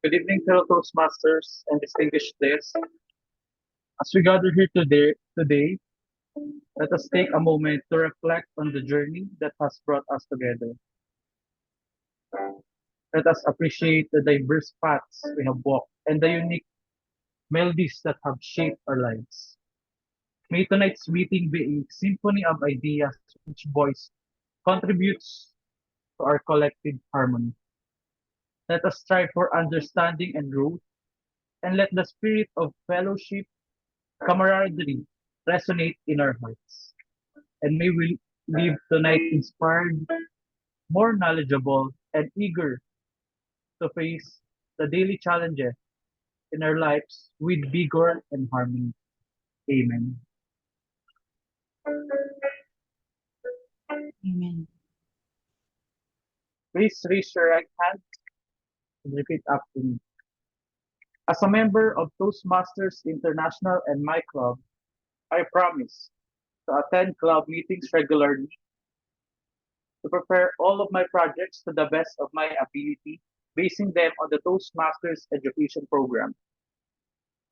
Good evening, fellow Toastmasters and distinguished guests. As we gather here today, let us take a moment to reflect on the journey that has brought us together. Let us appreciate the diverse paths we have walked and the unique melodies that have shaped our lives. May tonight's meeting be a symphony of ideas which voice contributes to our collective harmony. Let us strive for understanding and growth, and let the spirit of fellowship, camaraderie resonate in our hearts. And may we leave tonight inspired, more knowledgeable, and eager to face the daily challenges in our lives with vigor and harmony. Amen. Amen. Please raise your right hand and repeat after me. As a member of Toastmasters International and my club, I promise to attend club meetings regularly, to prepare all of my projects to the best of my ability, basing them on the Toastmasters education program,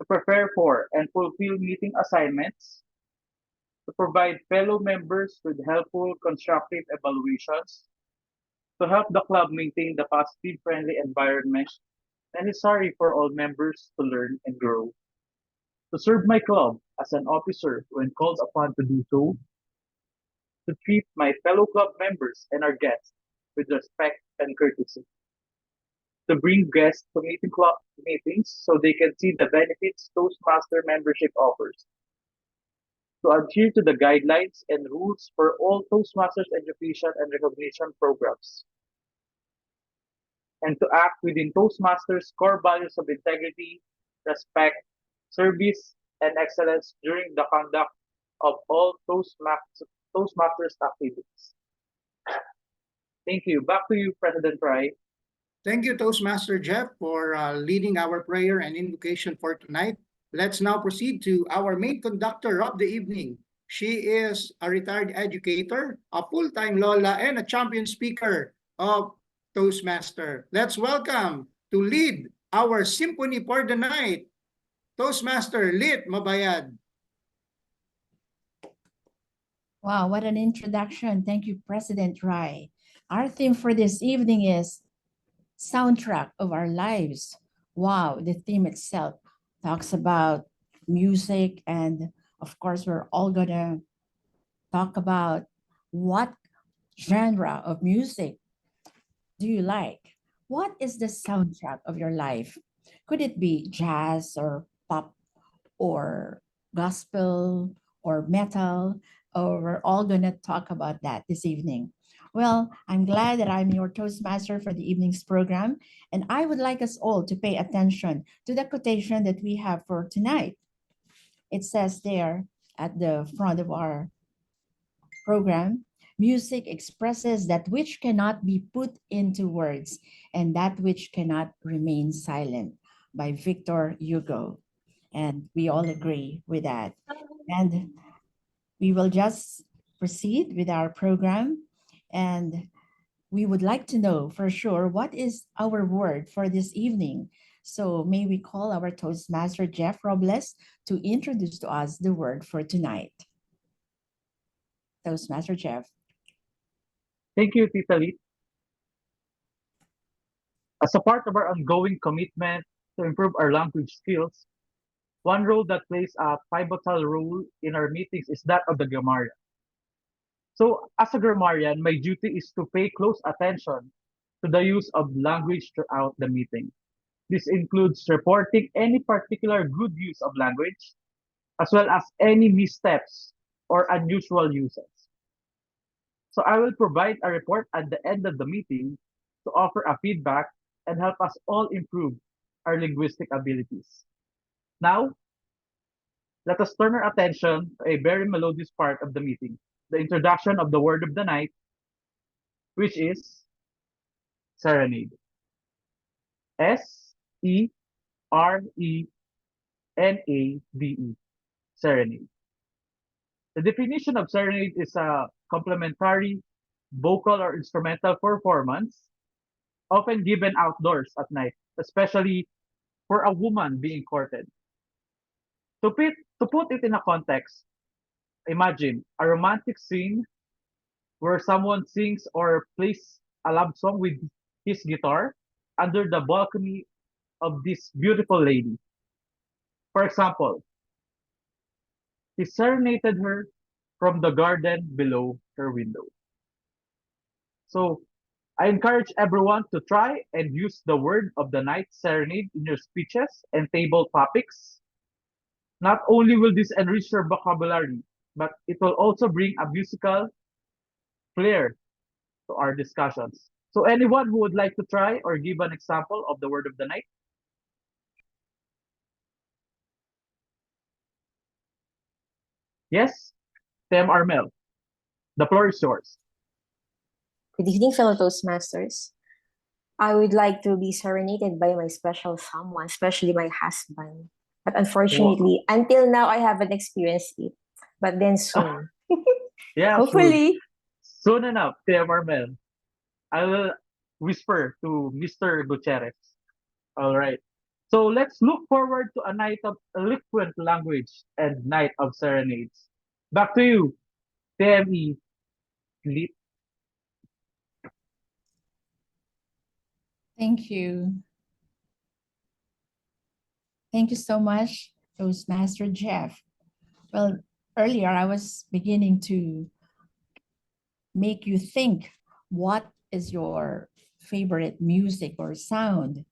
to prepare for and fulfill meeting assignments, to provide fellow members with helpful, constructive evaluations, to help the club maintain the positive, friendly environment, and is sorry for all members to learn and grow, to serve my club as an officer when called upon to do so, to treat my fellow club members and our guests with respect and courtesy, to bring guests to meeting club meetings so they can see the benefits Toastmaster membership offers, to adhere to the guidelines and rules for all Toastmasters education and recognition programs, and to act within Toastmasters' core values of integrity, respect, service, and excellence during the conduct of all Toastmasters activities. Thank you. Back to you, President Fry. Thank you, Toastmaster Jeff, for leading our prayer and invocation for tonight. Let's now proceed to our main conductor of the evening. She is a retired educator, a full-time Lola, and a champion speaker of Toastmaster. Let's welcome to lead our symphony for the night, Toastmaster Lit Mabayad. Wow, what an introduction. Thank you, President Rai. Our theme for this evening is soundtrack of our lives. Wow, the theme itself talks about music, and of course, we're all gonna talk about what genre of music do you like? What is the soundtrack of your life? Could it be jazz or pop or gospel or metal? Or we're all gonna talk about that this evening. Well, I'm glad that I'm your Toastmaster for the evening's program, and I would like us all to pay attention to the quotation that we have for tonight. It says there at the front of our program, music expresses that which cannot be put into words and that which cannot remain silent, by Victor Hugo. And we all agree with that. And we will just proceed with our program, and we would like to know for sure what is our word for this evening. So may we call our Toastmaster Jeff Robles to introduce to us the word for tonight. Toastmaster Jeff. Thank you, Tita Lee. As a part of our ongoing commitment to improve our language skills, one role that plays a pivotal role in our meetings is that of the grammarian. So, as a grammarian, my duty is to pay close attention to the use of language throughout the meeting. This includes reporting any particular good use of language, as well as any missteps or unusual uses. So, I will provide a report at the end of the meeting to offer a feedback and help us all improve our linguistic abilities. Now, let us turn our attention to a very melodious part of the meeting, the introduction of the word of the night, which is serenade. Serenade. Serenade. The definition of serenade is a complementary vocal or instrumental performance often given outdoors at night, especially for a woman being courted. To put it in a context, imagine a romantic scene where someone sings or plays a love song with his guitar under the balcony of this beautiful lady. For example, he serenaded her from the garden below her window. So I encourage everyone to try and use the word of the night serenade in your speeches and table topics. Not only will this enrich your vocabulary, but it will also bring a musical flair to our discussions. So anyone who would like to try or give an example of the word of the night? Yes? Tem Armel, the floor is yours. Good evening, fellow Toastmasters. I would like to be serenaded by my special someone, especially my husband. But Wow. unfortunately, until now, I haven't experienced it. But then soon. Yeah, soon. Hopefully. Soon enough, Tem Armel. I will whisper to Mr. Gutierrez. All right. So let's look forward to a night of eloquent language and night of serenades. Back to you, TME. Lit. Thank you. Thank you so much, Toastmaster Jeff. Well, earlier I was beginning to make you think what is your favorite music or sound.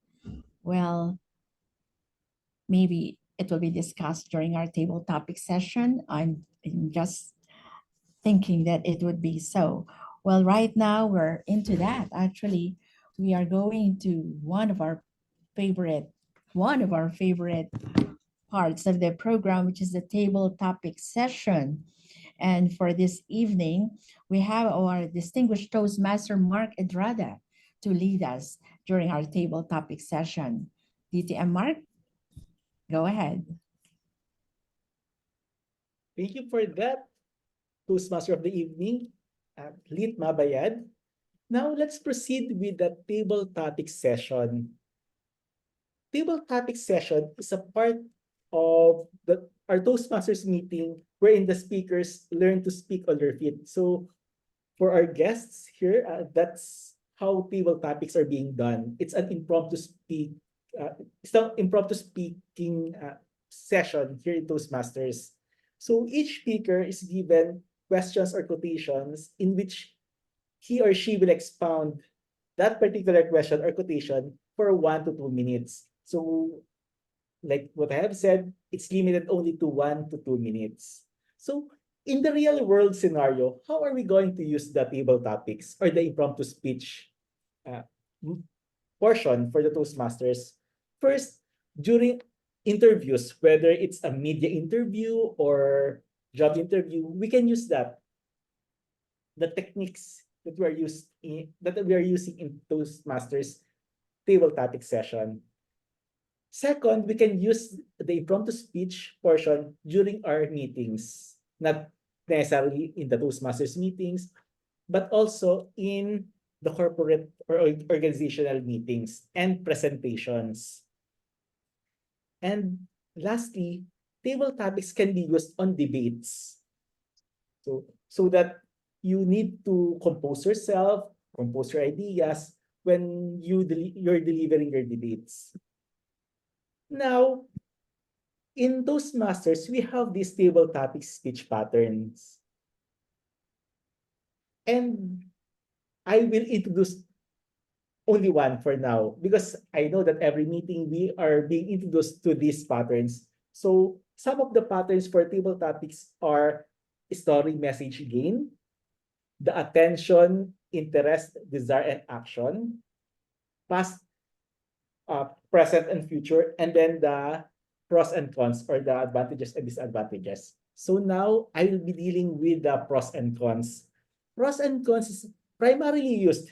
Well, maybe it will be discussed during our table topic session. I'm just thinking that it would be so. Well, right now we're into that. Actually, we are going to one of our favorite parts of the program, which is the table topic session. And for this evening, we have our distinguished Toastmaster Mark Edrada to lead us during our table topic session. DTM Mark, go ahead. Thank you for that, Toastmaster of the evening, Lit Mabayad. Now let's proceed with the table topic session. Table topic session is a part of our Toastmasters meeting wherein the speakers learn to speak on their feet. So for our guests here, that's how table topics are being done. It's an impromptu speaking session here in Toastmasters. So each speaker is given questions or quotations in which he or she will expound that particular question or quotation for 1 to 2 minutes. So like what I have said, it's limited only to 1 to 2 minutes. So in the real world scenario, how are we going to use the table topics or the impromptu speech uh, portion for the Toastmasters? First, during interviews, whether it's a media interview or job interview, we can use that. The techniques that we are using in Toastmasters table topic session. Second, we can use the impromptu speech portion during our meetings, not necessarily in the Toastmasters meetings, but also in the corporate or organizational meetings and presentations. And lastly, table topics can be used on debates. So that you need to compose yourself, compose your ideas when you're delivering your debates. Now, in Toastmasters, we have these table topic speech patterns. And I will introduce only one for now because I know that every meeting we are being introduced to these patterns. So some of the patterns for table topics are story message gain, the attention, interest, desire, and action, past, present, and future, and then the pros and cons or the advantages and disadvantages. So now I will be dealing with the pros and cons. Pros and cons is primarily used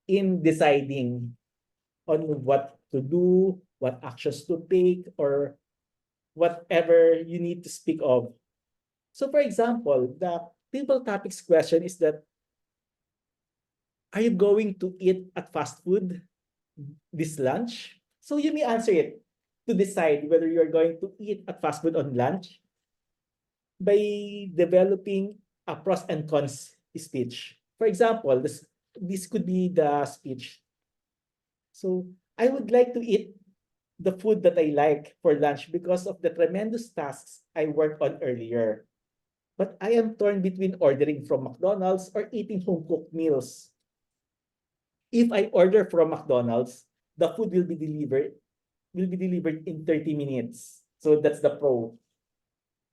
in deciding on what to do, what actions to take, or whatever you need to speak of. So for example, the table topics question is that, are you going to eat at fast food? this lunch? So you may answer it to decide whether you're going to eat at fast food on lunch by developing a pros and cons speech. For example, this could be the speech. So I would like to eat the food that I like for lunch because of the tremendous tasks I worked on earlier. But I am torn between ordering from McDonald's or eating home-cooked meals. If I order from McDonald's, the food will be delivered in 30 minutes. So that's the pro.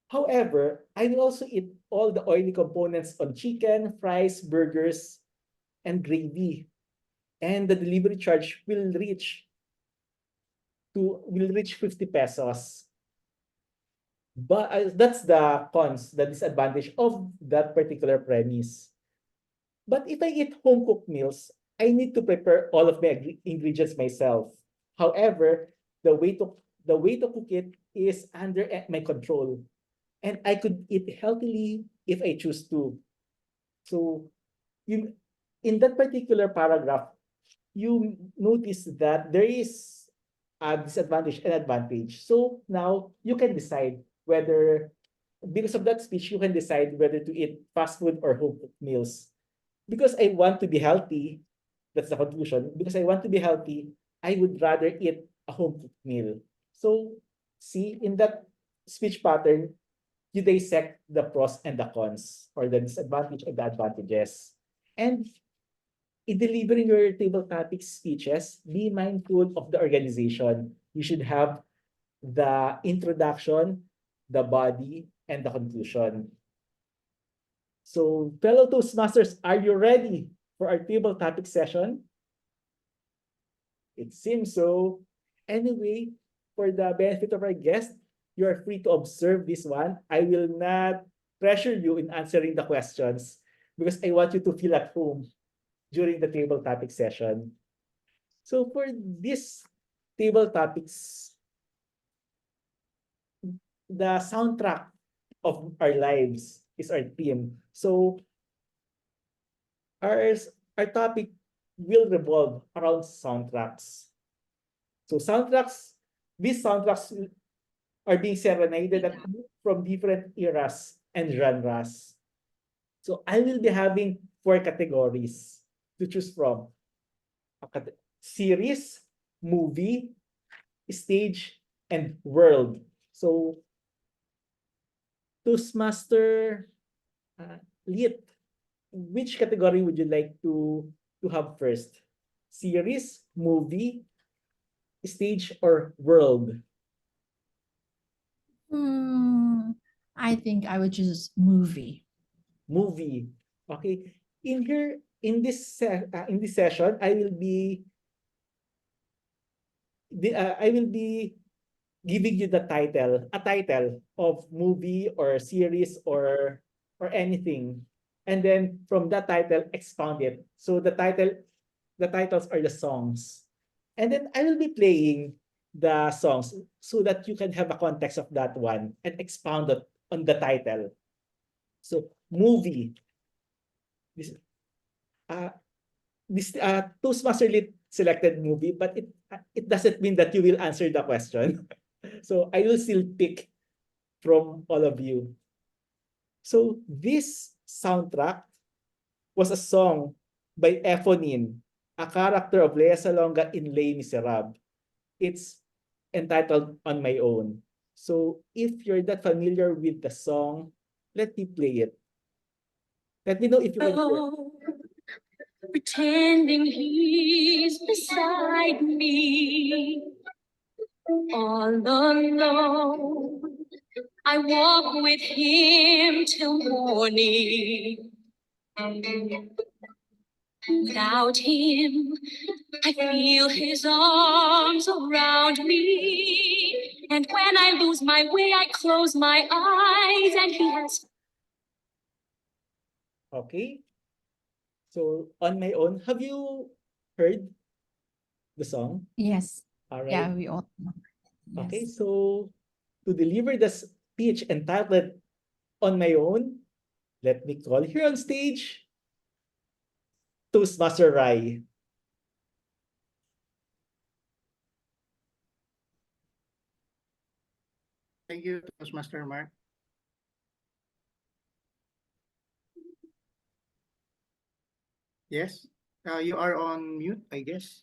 However, I will also eat all the oily components on chicken, fries, burgers, and gravy. And the delivery charge will reach 50 pesos. But that's the cons, the disadvantage of that particular premise. But if I eat home cooked meals, I need to prepare all of my ingredients myself. However, the way to cook it is under my control, and I could eat healthily if I choose to. So, you in that particular paragraph, you notice that there is a disadvantage and advantage. So now you can decide whether, because of that speech, you can decide whether to eat fast food or home cooked meals. Because I want to be healthy, that's the conclusion. Because I want to be healthy, I would rather eat a home cooked meal. So, see, in that speech pattern, you dissect the pros and the cons, or the disadvantage and the advantages. And in delivering your table topic speeches, be mindful of the organization. You should have the introduction, the body, and the conclusion. So, fellow Toastmasters, are you ready for our table topic session? It seems so. Anyway, for the benefit of our guest, you are free to observe this one. I will not pressure you in answering the questions because I want you to feel at home during the table topic session. So for this table topics, the soundtrack of our lives is our theme. So our, our topic will revolve around soundtracks. So these soundtracks are being serenaded from different eras and genres. So I will be having 4 categories to choose from: series, movie, stage, and world. So Toastmaster Lit, which category would you like to have first? Series, movie, stage, or world? I think I would choose movie. Movie. Okay. In this session, I will be giving you a title of movie or series or anything, and then from that title, expound it. So the titles are the songs, and then I will be playing the songs so that you can have a context of that one and expound it on the title. So movie. This uh this Toastmaster Lit selected movie, but it doesn't mean that you will answer the question. So I will still pick from all of you. So this soundtrack was a song by Ephonine, a character of Lea Salonga in Les Miserables. It's entitled On My Own. So if you're not familiar with the song, let me play it. Let me know if you can hear. Pretending he's beside me, all alone. I walk with him till morning. Without him, I feel his arms around me. And when I lose my way, I close my eyes and he has. Okay. So On My Own, have you heard the song? Yes. All right. Yeah, we all know. Okay, Yes. so to deliver the speech entitled On My Own, let me call here on stage Toastmaster Rai. Thank you, Toastmaster Mark. Yes, you are on mute, I guess.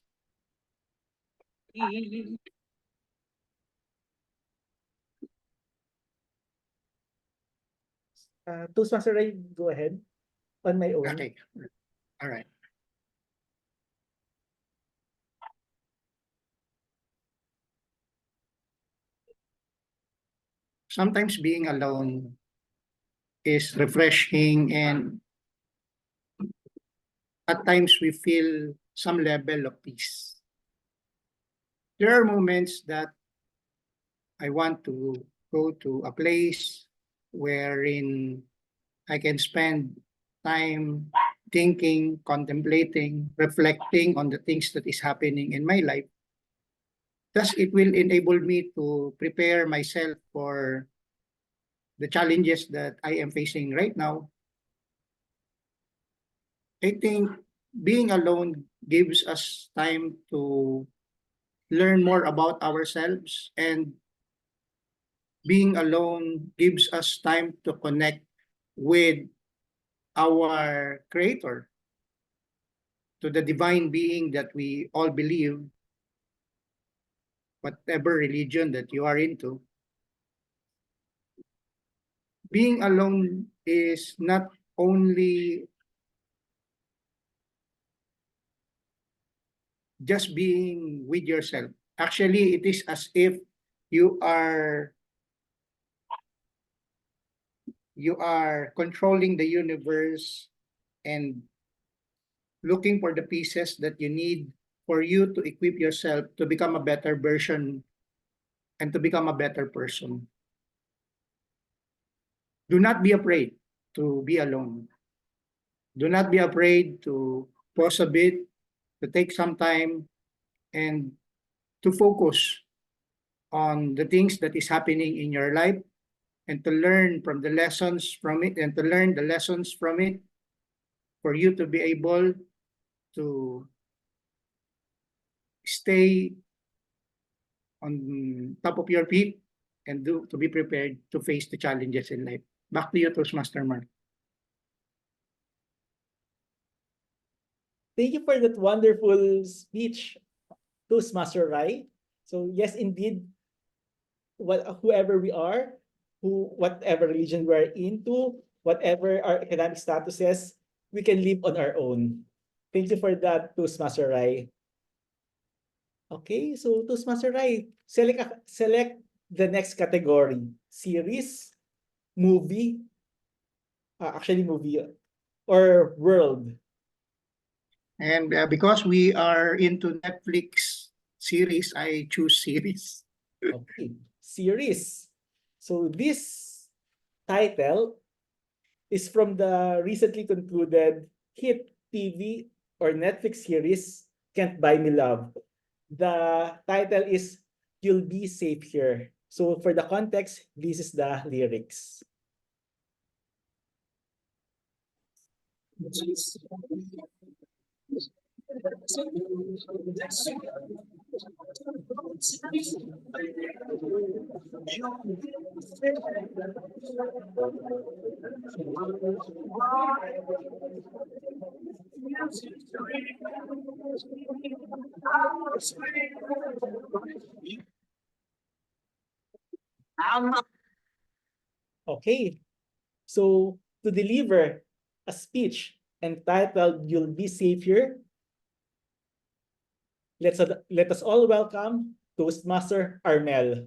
Toastmaster Ray, go ahead. On my own. Okay, all right. Sometimes being alone is refreshing, and at times we feel some level of peace. There are moments that I want to go to a place wherein I can spend time thinking, contemplating, reflecting on the things that is happening in my life. Thus, it will enable me to prepare myself for the challenges that I am facing right now. I think being alone gives us time to learn more about ourselves, and being alone gives us time to connect with our creator, to the divine being that we all believe, whatever religion that you are into. Being alone is not only just being with yourself. Actually, it is as if you are controlling the universe and looking for the pieces that you need for you to equip yourself to become a better version and to become a better person. Do not be afraid to be alone. Do not be afraid to pause a bit, to take some time, and to focus on the things that is happening in your life, and to learn from the lessons from it, and to learn the lessons from it for you to be able to stay on top of your feet and to be prepared to face the challenges in life. Back to you, Toastmaster Mark. Thank you for that wonderful speech, Toastmaster Rai. So yes, indeed, whoever we are, whatever religion we're into, whatever our economic status is, we can live on our own. Thank you for that, Toastmaster Rai. Okay, so Toastmaster Rai, select the next category: series, movie, actually movie, or world. And because we are into Netflix series, I choose series. Okay, series. So this title is from the recently concluded hit TV or Netflix series Can't Buy Me Love. The title is You'll Be Safe Here. So for the context, this is the lyrics. Okay, so to deliver a speech entitled You'll Be Safe Here, let us all welcome Toastmaster Armel.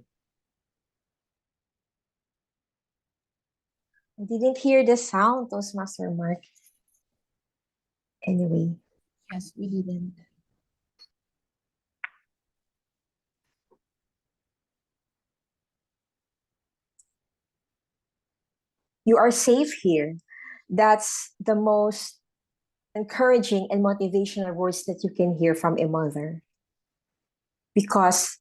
I didn't hear the sound, Toastmaster Mark. Anyway, Yes, we didn't. you are safe here. That's the most encouraging and motivational words that you can hear from a mother. Because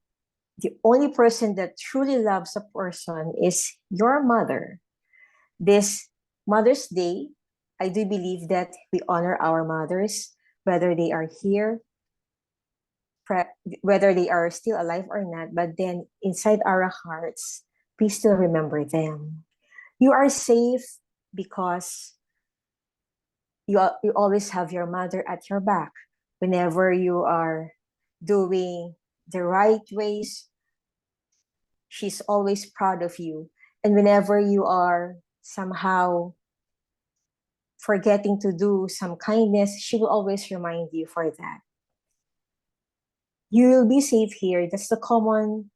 the only person that truly loves a person is your mother. This Mother's Day, I do believe that we honor our mothers, whether they are here, whether they are still alive or not, but then inside our hearts, please still remember them. You are safe because you always have your mother at your back. Whenever you are doing the right ways, she's always proud of you. And whenever you are somehow forgetting to do some kindness, she will always remind you for that. You will be safe here. That's the common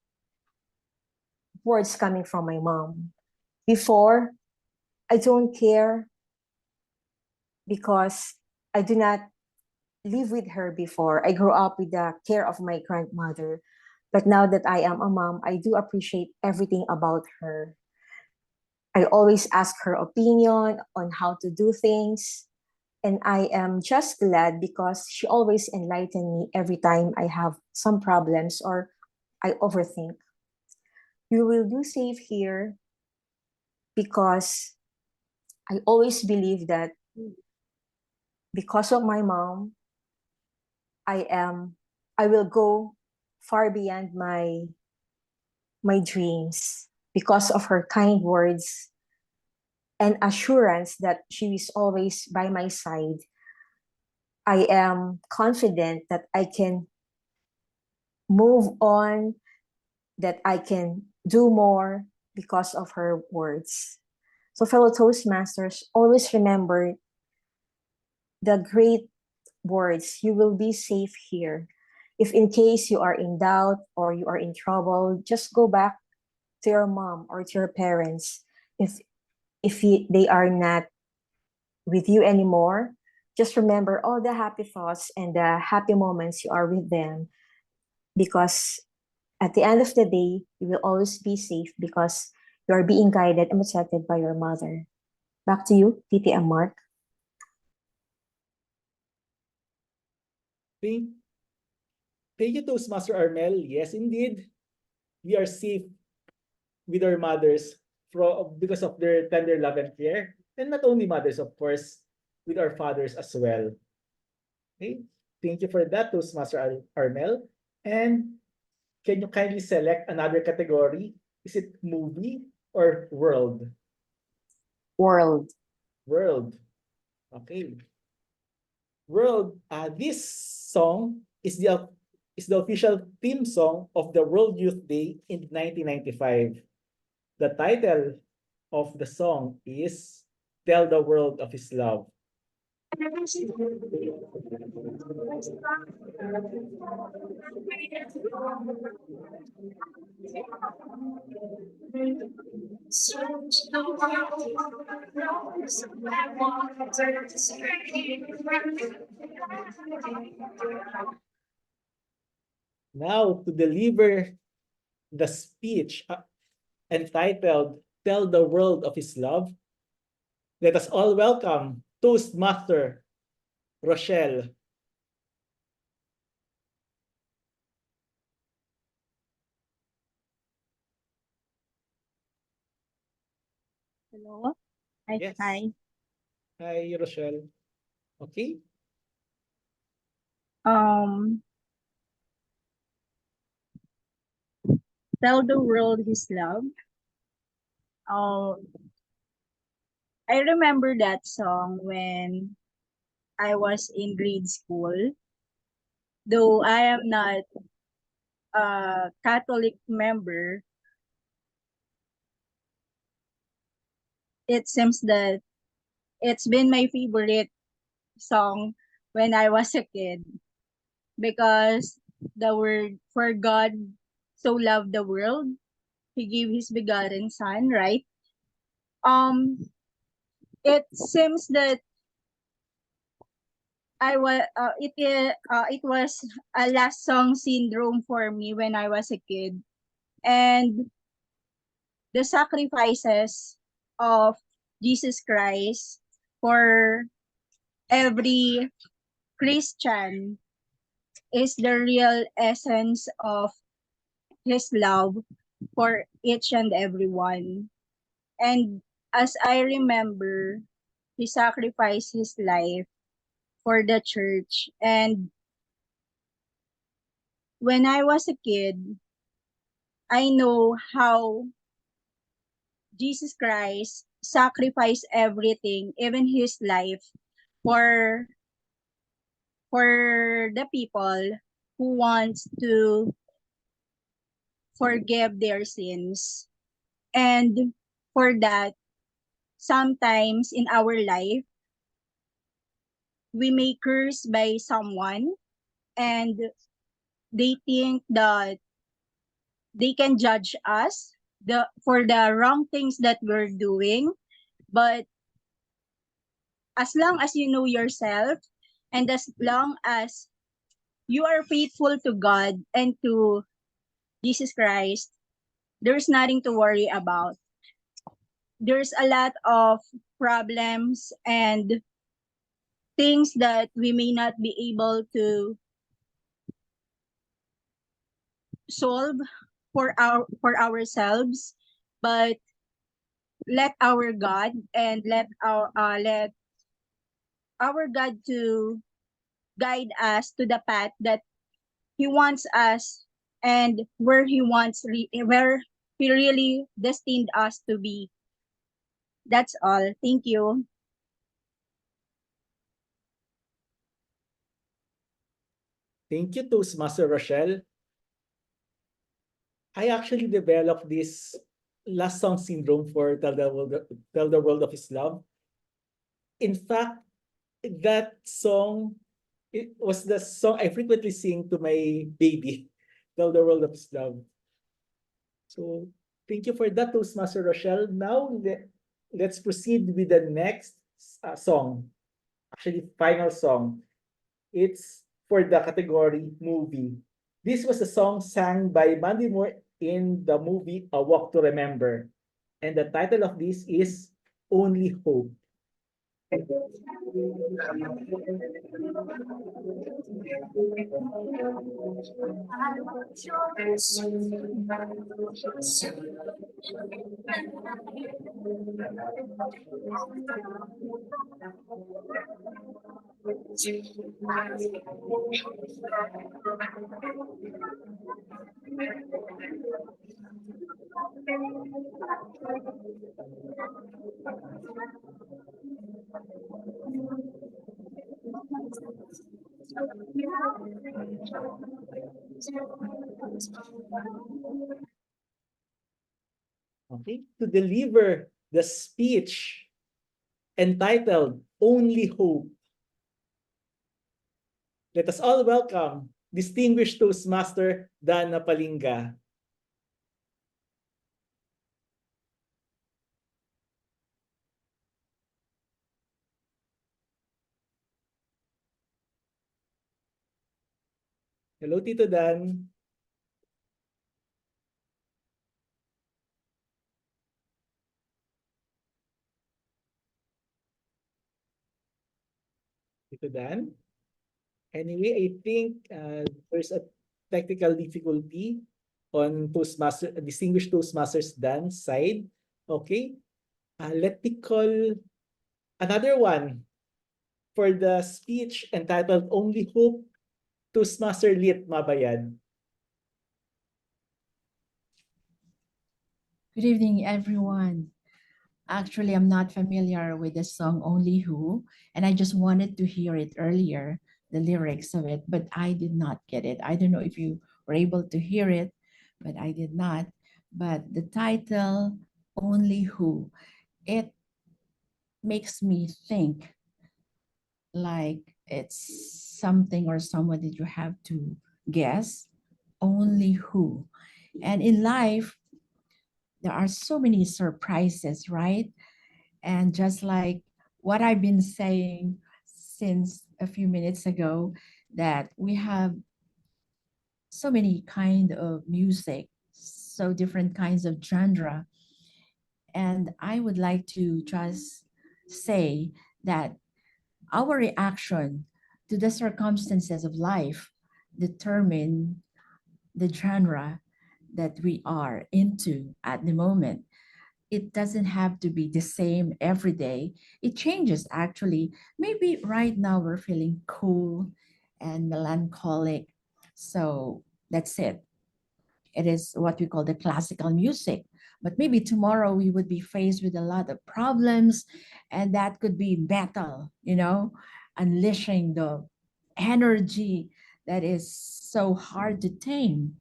words coming from my mom. Before, I don't care because I do not live with her before. I grew up with the care of my grandmother. But now that I am a mom, I do appreciate everything about her. I always ask her opinion on how to do things. And I am just glad because she always enlightens me every time I have some problems or I overthink. You will do safe here because I always believe that because of my mom, I will go far beyond my dreams because of her kind words and assurance that she is always by my side. I am confident that I can move on, that I can do more because of her words. So, fellow Toastmasters, always remember the great words. You will be safe here. If in case you are in doubt or you are in trouble, just go back to your mom or to your parents. If they are not with you anymore, just remember all the happy thoughts and the happy moments you are with them, because at the end of the day, you will always be safe because you are being guided and protected by your mother. Back to you, Titi and Mark. Thank, thank you, Toastmaster Armel. Yes, indeed, we are safe with our mothers because of their tender love and care. And not only mothers, of course, with our fathers as well. Okay, thank you for that, Toastmaster Armel. And can you kindly select another category? Is it movie or world? World. World. Okay. World. This song is the official theme song of the World Youth Day in 1995. The title of the song is "Tell the World of His Love." Now, to deliver the speech entitled "Tell the World of His Love," let us all welcome Toastmaster Rochelle. Hello. Hi. Yes. Hi. Hi, Rochelle. Okay. Um, Tell the world his love. Um, I remember that song when I was in grade school. Though I am not a Catholic member, it seems that it's been my favorite song when I was a kid, because the word "for God so loved the world, he gave his begotten son," right? Um, it seems that it was a last song syndrome for me when I was a kid, and the sacrifices of Jesus Christ for every Christian is the real essence of his love for each and everyone. And as I remember, he sacrificed his life for the church. And when I was a kid, I know how Jesus Christ sacrificed everything, even his life, for for the people who wants to forgive their sins. And for that, sometimes in our life, we may curse by someone and they think that they can judge us for the wrong things that we're doing. But as long as you know yourself and as long as you are faithful to God and to Jesus Christ, there's nothing to worry about. There's a lot of problems and things that we may not be able to solve for ourselves, but let our God and let our God to guide us to the path that he wants us and where he really destined us to be. That's all. Thank you. Thank you, Toastmaster Rochelle. I actually developed this last song syndrome for Tell the World of His Love. In fact, that song, it was the song I frequently sing to my baby, Tell the World of His Love. So thank you for that, Toastmaster Rochelle. Now let's proceed with the next song. Actually, final song. It's for the category movie. This was a song sang by Mandy Moore in the movie A Walk to Remember. And the title of this is Only Hope. Okay, to deliver the speech entitled Only Hope. Let us all welcome distinguished Toastmaster Dana Palinga. Hello, Tito Dan. Tito Dan. Anyway, I think there's a technical difficulty on distinguished Toastmasters Dan's side. Okay, let me call another one for the speech entitled Only Hope, Toastmaster Lit Mabayan. Good evening, everyone. Actually, I'm not familiar with the song Only Who, and I just wanted to hear it earlier, the lyrics of it, but I did not get it. I don't know if you were able to hear it, but I did not. But the title, Only Who, it makes me think like it's something or someone that you have to guess, only who. And in life, there are so many surprises, right? And just like what I've been saying since a few minutes ago, that we have so many kind of music, so different kinds of genre. And I would like to just say that our reaction to the circumstances of life determine the genre that we are into at the moment. It doesn't have to be the same every day. It changes actually. Maybe right now we're feeling cool and melancholic. So that's it. It is what we call the classical music. But maybe tomorrow we would be faced with a lot of problems, and that could be battle, unleashing the energy that is so hard to tame.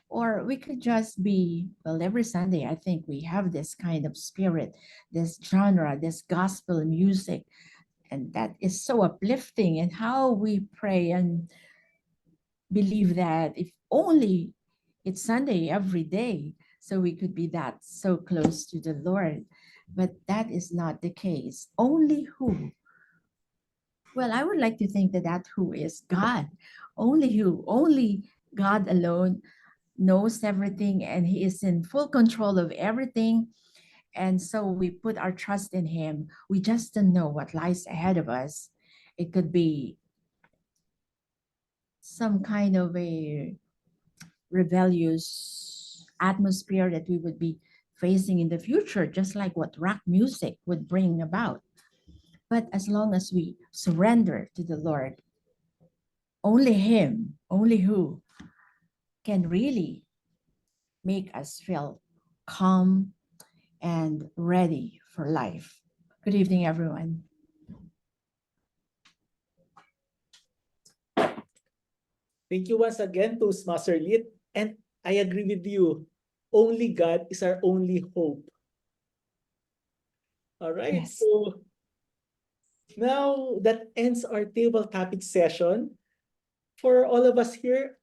Or we could just be, well, every Sunday, I think we have this kind of spirit, this genre, this gospel music, and that is so uplifting. And how we pray and believe that if only it's Sunday every day, so we could be that so close to the Lord. But that is not the case. Only who? Well, I would like to think that who is God. Only who? Only God alone knows everything, and He is in full control of everything. And so we put our trust in Him. We just don't know what lies ahead of us. It could be some kind of a rebellious atmosphere that we would be facing in the future, just like what rock music would bring about. But as long as we surrender to the Lord, only Him, only who can really make us feel calm and ready for life. Good evening, everyone. Thank you once again, Toastmaster Lit. And I agree with you. Only God is our only hope. All right. Yes. So now that ends our table topic session. For all of us here,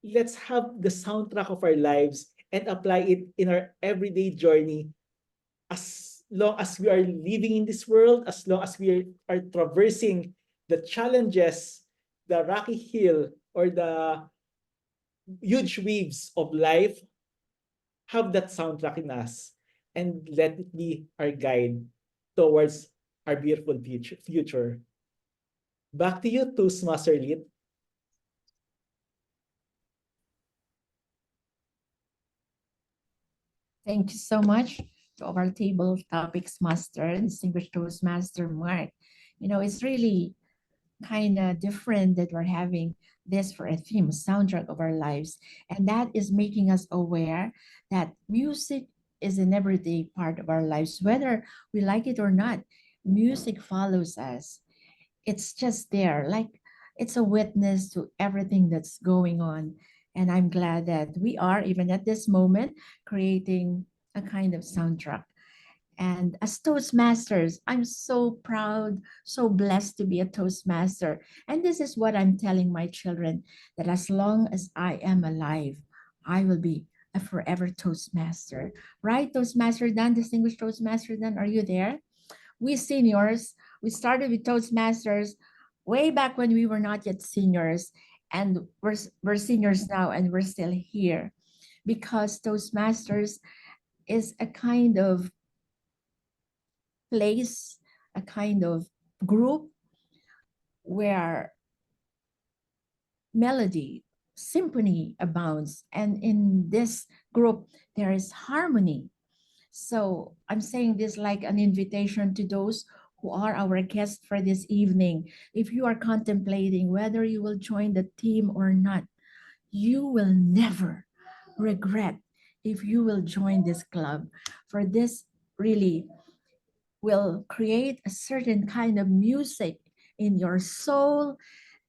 let's have the soundtrack of our lives and apply it in our everyday journey. As long as we are living in this world, as long as we are traversing the challenges, the rocky hill, or the huge waves of life, have that soundtrack in us and let it be our guide towards our beautiful future. Back to you, Toastmaster Lit. Thank you so much to our table topics master, distinguished Toastmaster Mark. It's really kind of different that we're having this for a theme, soundtrack of our lives. And that is making us aware that music is an everyday part of our lives, whether we like it or not. Music follows us. It's just there, like it's a witness to everything that's going on. And I'm glad that we are, even at this moment, creating a kind of soundtrack. And as Toastmasters, I'm so proud, so blessed to be a Toastmaster. And this is what I'm telling my children, that as long as I am alive, I will be a forever Toastmaster. Right, Toastmaster Dan, distinguished Toastmaster Dan, are you there? We seniors, we started with Toastmasters way back when we were not yet seniors. And we're seniors now, and we're still here because Toastmasters is a kind of place, a kind of group where melody, symphony abounds. And in this group, there is harmony. So I'm saying this like an invitation to those who are our guests for this evening. If you are contemplating whether you will join the team or not, you will never regret if you will join this club. For this really will create a certain kind of music in your soul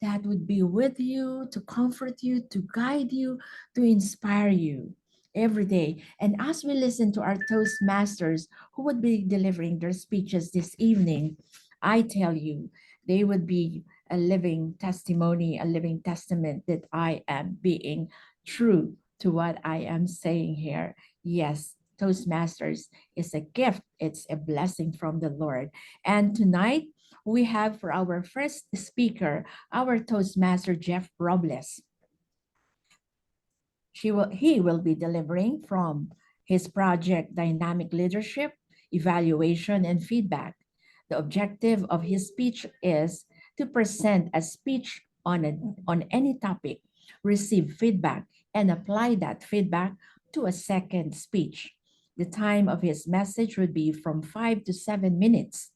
that would be with you, to comfort you, to guide you, to inspire you every day. And as we listen to our Toastmasters who would be delivering their speeches this evening, I tell you, they would be a living testimony, a living testament that I am being true to what I am saying here. Yes, Toastmasters is a gift. It's a blessing from the Lord. And tonight, we have for our first speaker, our Toastmaster, Jeff Robles. He will be delivering from his project, Dynamic Leadership, Evaluation, and Feedback. The objective of his speech is to present a speech on any topic, receive feedback, and apply that feedback to a second speech. The time of his message would be from 5 to 7 minutes.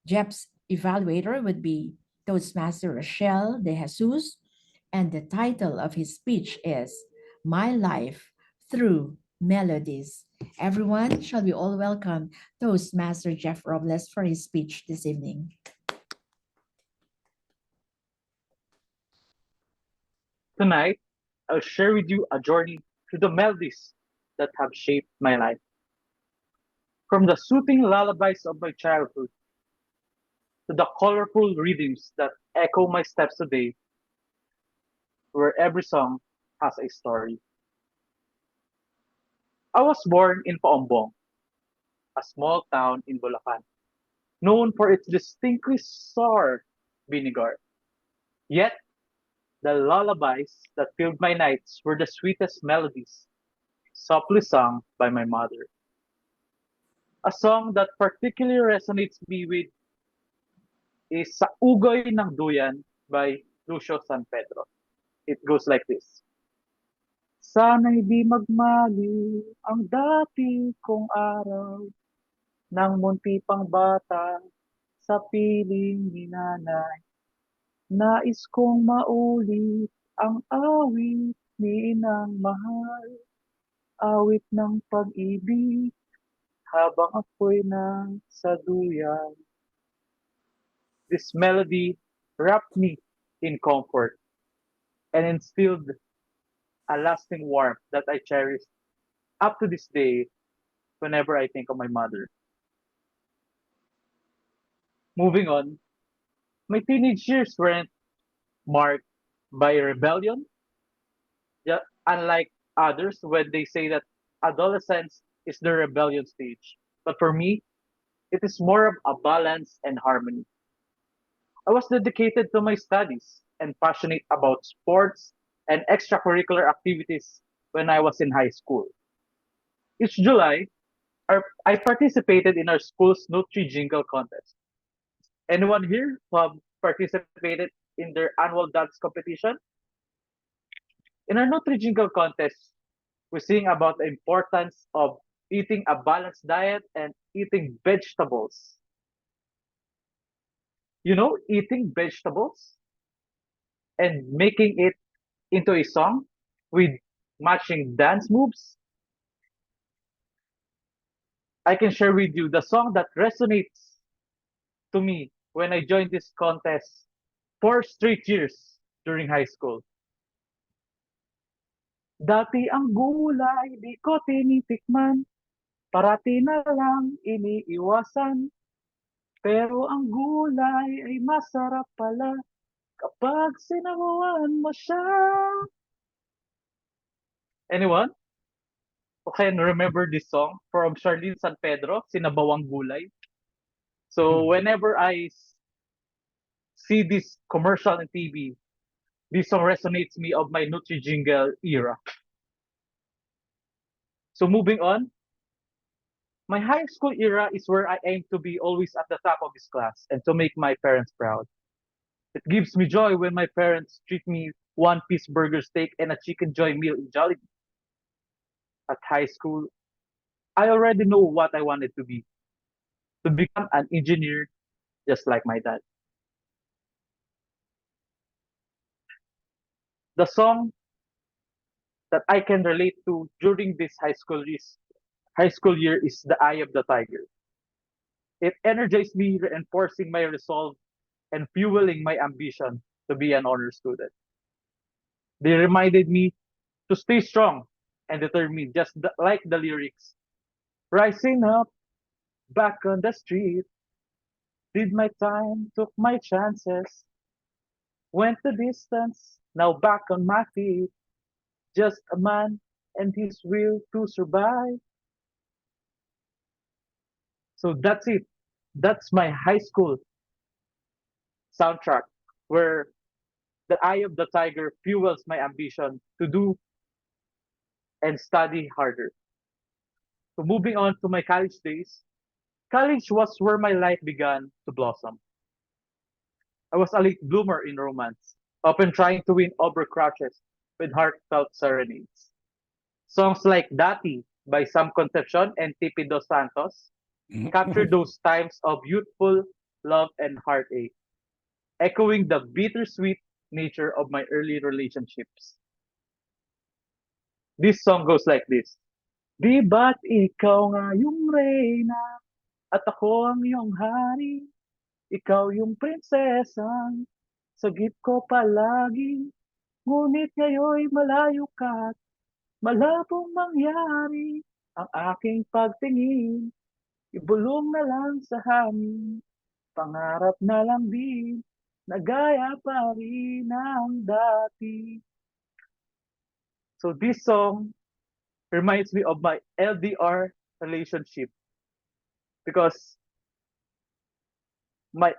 Jeff's evaluator would be Toastmaster Rochelle de Jesus, and the title of his speech is My Life Through Melodies. Everyone, shall we all welcome Toastmaster Jeff Robles for his speech this evening. Tonight, I'll share with you a journey through the melodies that have shaped my life. From the soothing lullabies of my childhood to the colorful rhythms that echo my steps today, where every song has a story. I was born in Paombong, a small town in Bulacan, known for its distinctly sour vinegar. Yet, the lullabies that filled my nights were the sweetest melodies, softly sung by my mother. A song that particularly resonates me with is Sa Ugoy ng Duyan by Lucio San Pedro. It goes like this. Sana'y di magmaliw ang dati kong araw nang munti pang bata sa piling ni nanay. Nais kong maulit ang awit ni inang mahal, awit ng pag-ibig habang ako'y nasa duyan. This melody wrapped me in comfort and instilled a lasting warmth that I cherish up to this day whenever I think of my mother. Moving on, my teenage years weren't marked by rebellion, unlike others when they say that adolescence is the rebellion stage. But for me, it is more of a balance and harmony. I was dedicated to my studies and passionate about sports and extracurricular activities when I was in high school. Each July, I participated in our school's Nutri Jingle contest. Anyone here who have participated in their annual dance competition? In our Nutri Jingle contest, we sing about the importance of eating a balanced diet and eating vegetables. You know, eating vegetables and making it into a song with matching dance moves. I can share with you the song that resonates to me when I joined this contest 4 straight years during high school. Dati ang gulay di ko tinitikman, parati na lang iniiwasan. Pero ang gulay ay masarap pala kapag sinabawan mo siya. Anyone who can remember this song from Charlene San Pedro, Sinabawang Gulay? So whenever see this commercial on TV, this song resonates me of my Nutri Jingle era. So moving on, my high school era is where I aim to be always at the top of this class and to make my parents proud. It gives me joy when my parents treat me one-piece burger steak and a chicken joy meal in Jollibee. At high school, I already know what I wanted to become an engineer just like my dad. The song that I can relate to during this high school year is The Eye of the Tiger. It energized me, reinforcing my resolve and fueling my ambition to be an honor student. They reminded me to stay strong and determined, like the lyrics. Rising up, back on the street, did my time, took my chances, went the distance, now back on my feet, just a man and his will to survive. So that's it. That's my high school soundtrack, where the eye of the tiger fuels my ambition to do and study harder. So moving on to my college days, college was where my life began to blossom. I was a late bloomer in romance, often trying to win over crushes with heartfelt serenades. Songs like Dati by Sam Concepcion and Tipi Dos Santos capture those times of youthful love and heartache, echoing the bittersweet nature of my early relationships. This song goes like this. Di ba't ikaw nga yung reyna at ako ang iyong hari? Ikaw yung prinsesang sagip ko palagi. Ngunit ngayon'y malayo ka at malabong mangyari ang aking pagtingin. Ibulong na lang sa hangin, pangarap na lang din, na gaya pa rin ng dati. So this song reminds me of my LDR relationship because my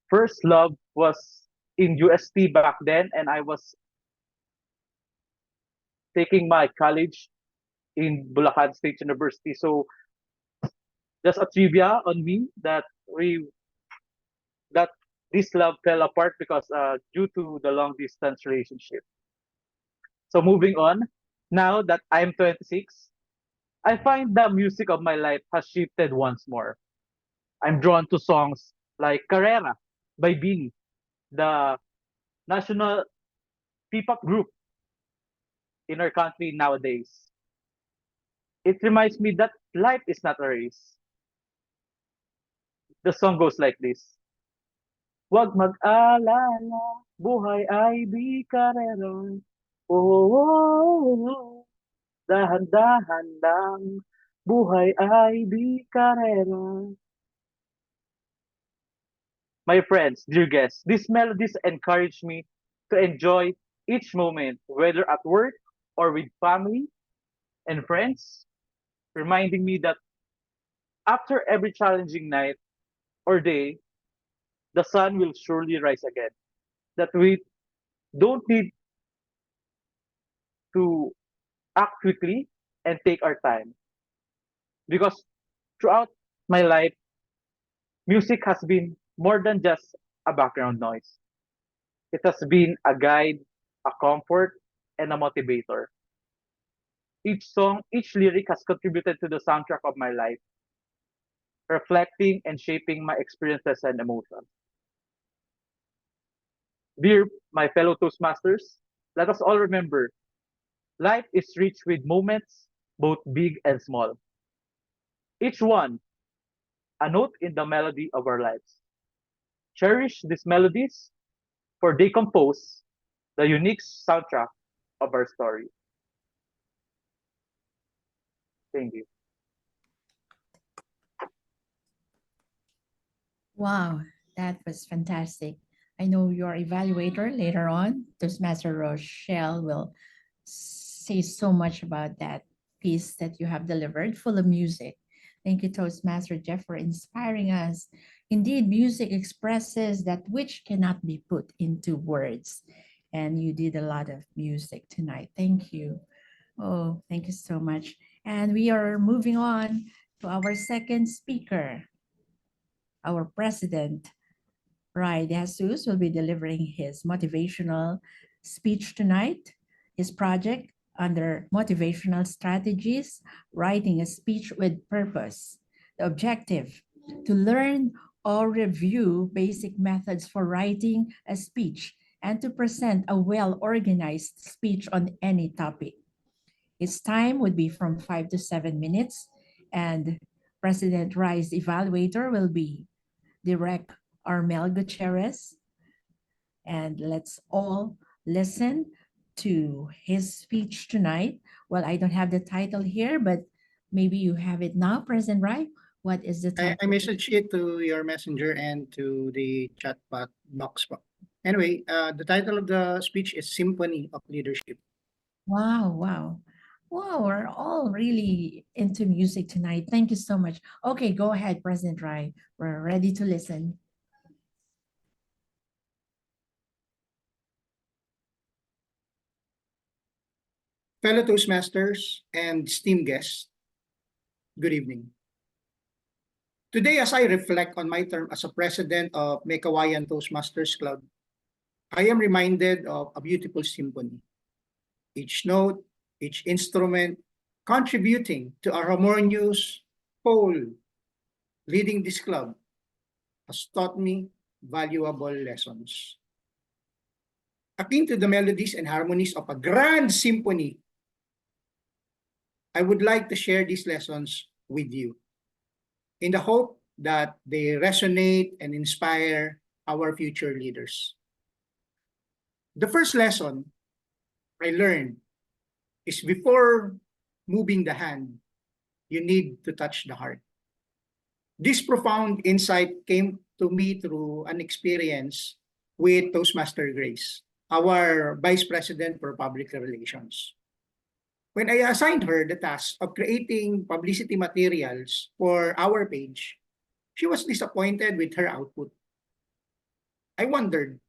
first love was in UST back then, and I was taking my college in Bulacan State University. So just a trivia on me that this love fell apart because due to the long distance relationship. So moving on, now that I'm 26, I find the music of my life has shifted once more. I'm drawn to songs like Carrera by Beanie, the national P-pop group in our country nowadays. It reminds me that life is not a race. The song goes like this. Huwag mag-alala, buhay ay di karera. Oh, oh, oh, dahan-dahan lang, buhay ay di karera. My friends, dear guests, these melodies encourage me to enjoy each moment, whether at work or with family and friends, reminding me that after every challenging night or day, the sun will surely rise again. That we don't need to act quickly and take our time. Because throughout my life, music has been more than just a background noise. It has been a guide, a comfort, and a motivator. Each song, each lyric has contributed to the soundtrack of my life, reflecting and shaping my experiences and emotions. Dear my fellow Toastmasters, let us all remember life is rich with moments, both big and small. Each one a note in the melody of our lives. Cherish these melodies, for they compose the unique soundtrack of our story. Thank you. Wow, that was fantastic. I know your evaluator later on, Toastmaster Rochelle, will say so much about that piece that you have delivered, full of music. Thank you, Toastmaster Jeff, for inspiring us. Indeed, music expresses that which cannot be put into words. And you did a lot of music tonight. Thank you. Oh, thank you so much. And we are moving on to our second speaker. Our president, Rai De Jesus, will be delivering his motivational speech tonight. His project under motivational strategies, writing a speech with purpose. The objective, to learn or review basic methods for writing a speech and to present a well-organized speech on any topic. Its time would be from 5 to 7 minutes, and President Rai's evaluator will be Direct Armel Gutierrez. And let's all listen to his speech tonight. Well, I don't have the title here, but maybe you have it now, President Rai. What is the I title? messaged it to your messenger and to the chat box. Anyway, the title of the speech is Symphony of Leadership. Wow, wow. Wow, we're all really into music tonight. Thank you so much. Okay, go ahead, President Rai. We're ready to listen. Fellow Toastmasters and esteemed guests, good evening. Today, as I reflect on my term as a president of Meycauayan Toastmasters Club, I am reminded of a beautiful symphony. Each note, each instrument contributing to a harmonious whole. Leading this club has taught me valuable lessons. Akin to the melodies and harmonies of a grand symphony, I would like to share these lessons with you in the hope that they resonate and inspire our future leaders. The first lesson I learned is before moving the hand, you need to touch the heart. This profound insight came to me through an experience with Toastmaster Grace, our Vice President for Public Relations. When I assigned her the task of creating publicity materials for our page, she was disappointed with her output. I wondered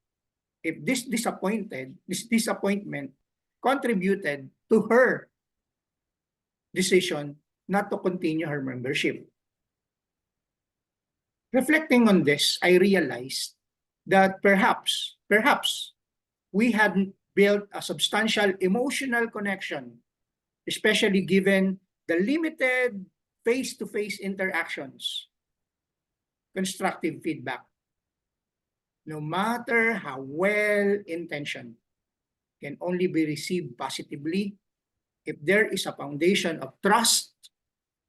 if this disappointment contributed to her decision not to continue her membership. Reflecting on this, I realized that perhaps we hadn't built a substantial emotional connection, especially given the limited face-to-face interactions. Constructive feedback, no matter how well-intentioned, can only be received positively if there is a foundation of trust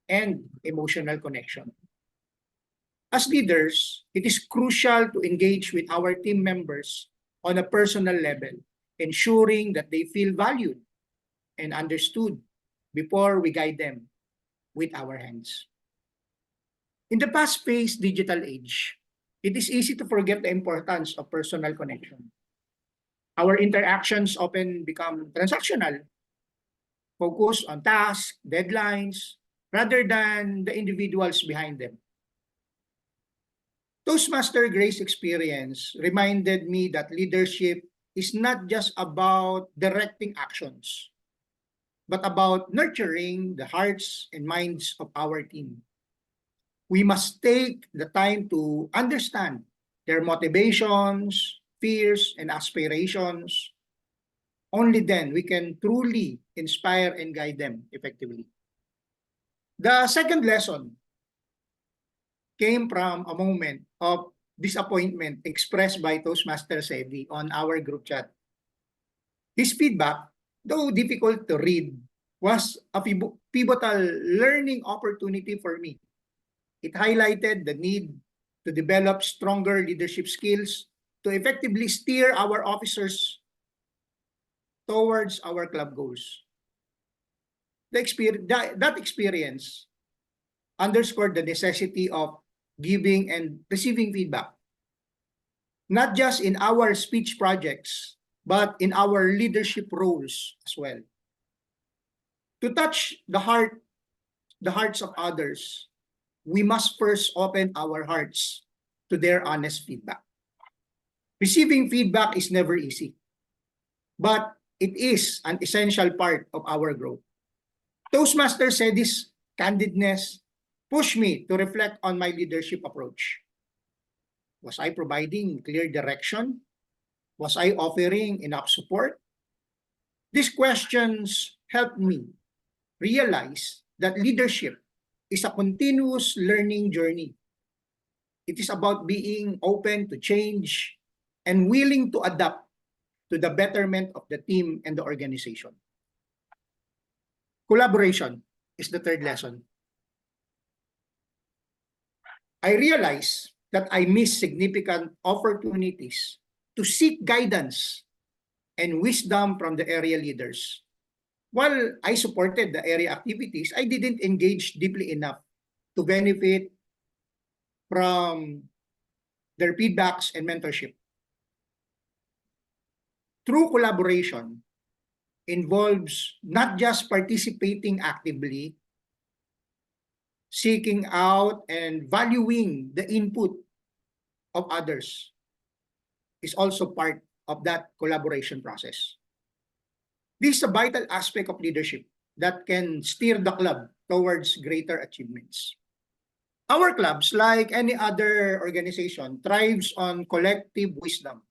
and emotional connection. As leaders, it is crucial to engage with our team members on a personal level, ensuring that they feel valued and understood before we guide them with our hands. In the fast-paced digital age, it is easy to forget the importance of personal connection. Our interactions often become transactional, focused on tasks, deadlines, rather than the individuals behind them. Toastmaster Grace experience reminded me that leadership is not just about directing actions, but about nurturing the hearts and minds of our team. We must take the time to understand their motivations, fears, and aspirations. Only then we can truly inspire and guide them effectively. The second lesson came from a moment of disappointment expressed by Toastmaster Sedi on our group chat. His feedback, though difficult to read, was a pivotal learning opportunity for me. It highlighted the need to develop stronger leadership skills to effectively steer our officers towards our club goals. That experience underscored the necessity of giving and receiving feedback, not just in our speech projects, but in our leadership roles as well. To touch the hearts of others, we must first open our hearts to their honest feedback. Receiving feedback is never easy, but it is an essential part of our growth. Toastmaster said this candidness pushed me to reflect on my leadership approach. Was I providing clear direction? Was I offering enough support? These questions helped me realize that leadership is a continuous learning journey. It is about being open to change and willing to adapt to the betterment of the team and the organization. Collaboration is the third lesson. I realized that I missed significant opportunities to seek guidance and wisdom from the area leaders. While I supported the area activities, I didn't engage deeply enough to benefit from their feedbacks and mentorship. True collaboration involves not just participating actively, seeking out and valuing the input of others is also part of that collaboration process. This is a vital aspect of leadership that can steer the club towards greater achievements. Our clubs, like any other organization, thrives on collective wisdom.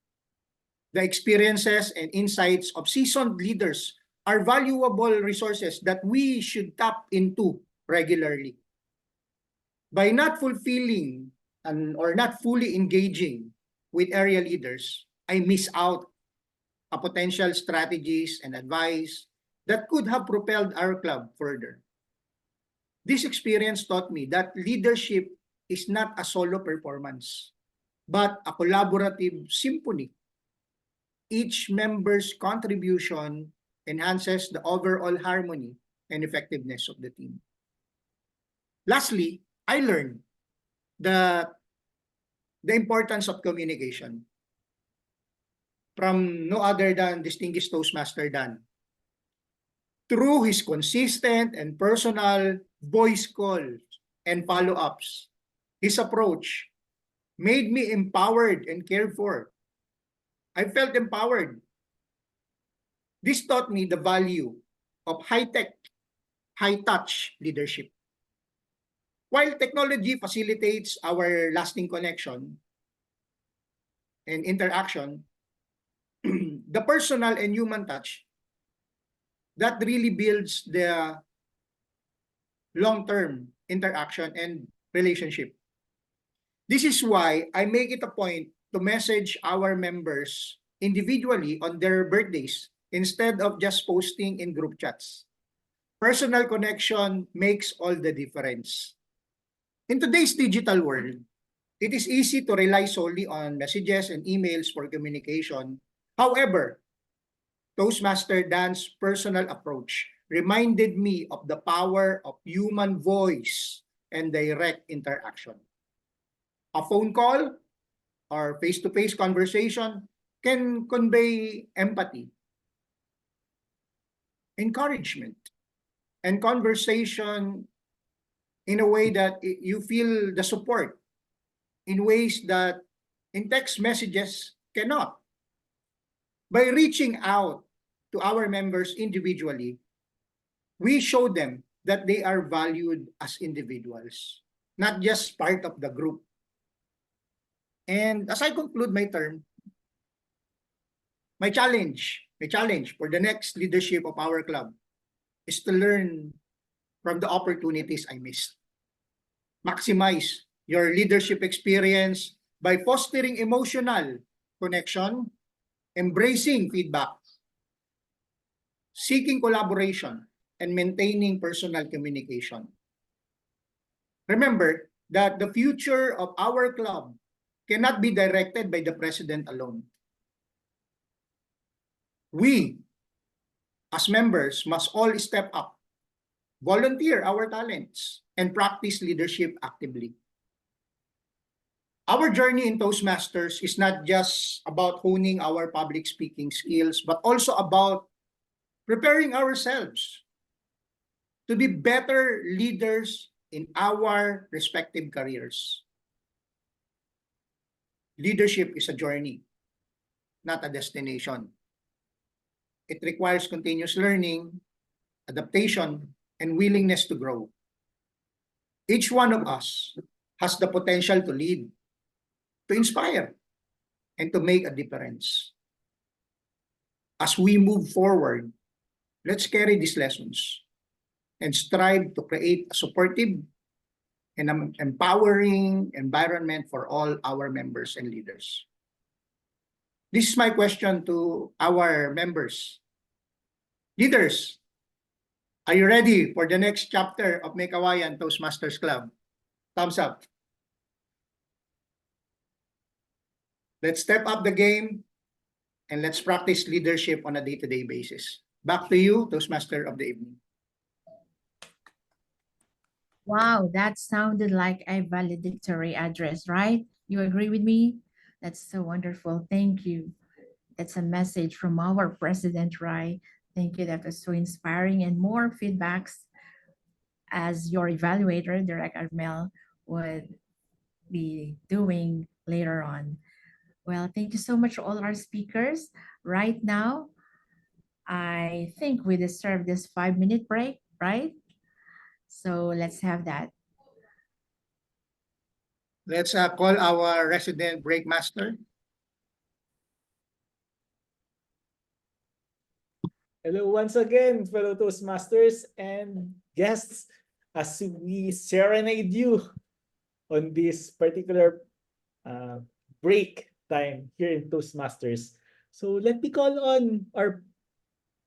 The experiences and insights of seasoned leaders are valuable resources that we should tap into regularly. By not fulfilling or not fully engaging with area leaders, I miss out on potential strategies and advice that could have propelled our club further. This experience taught me that leadership is not a solo performance, but a collaborative symphony. Each member's contribution enhances the overall harmony and effectiveness of the team. Lastly, I learned that the importance of communication from no other than distinguished Toastmaster Dan. Through his consistent and personal voice calls and follow-ups, his approach made me empowered and cared for. I felt empowered. This taught me the value of high-tech, high-touch leadership. While technology facilitates our lasting connection and interaction, the personal and human touch that really builds the long-term interaction and relationship. This is why I make it a point to message our members individually on their birthdays instead of just posting in group chats. Personal connection makes all the difference. In today's digital world, it is easy to rely solely on messages and emails for communication. However, Toastmaster Dan's personal approach reminded me of the power of human voice and direct interaction. A phone call or face-to-face conversation can convey empathy, encouragement, and conversation in a way that you feel the support in ways that in text messages cannot. By reaching out to our members individually, we show them that they are valued as individuals, not just part of the group. And as I conclude my term, my challenge for the next leadership of our club is to learn from the opportunities I missed. Maximize your leadership experience by fostering emotional connection, embracing feedback, seeking collaboration, and maintaining personal communication. Remember that the future of our club cannot be directed by the president alone. We, as members, must all step up, volunteer our talents, and practice leadership actively. Our journey in Toastmasters is not just about honing our public speaking skills, but also about preparing ourselves to be better leaders in our respective careers. Leadership is a journey, not a destination. It requires continuous learning, adaptation, and willingness to grow. Each one of us has the potential to lead, to inspire, and to make a difference. As we move forward, let's carry these lessons and strive to create a supportive and empowering environment for all our members and leaders. This is my question to our members. Leaders, are you ready for the next chapter of Meycauayan Toastmasters Club? Thumbs up. Let's step up the game and let's practice leadership on a day-to-day basis. Back to you, Toastmaster of the evening. Wow, that sounded like a valedictory address, right? You agree with me? That's so wonderful. Thank you. That's a message from our President, Rai. Thank you. That was so inspiring, and more feedbacks as your evaluator, Direct Armel, would be doing later on. Well, thank you so much to all our speakers. Right now, I think we deserve this 5-minute break, right? So let's have that. Let's call our resident break master. Hello once again, fellow Toastmasters and guests, as we serenade you on this particular break time here in Toastmasters. So let me call on our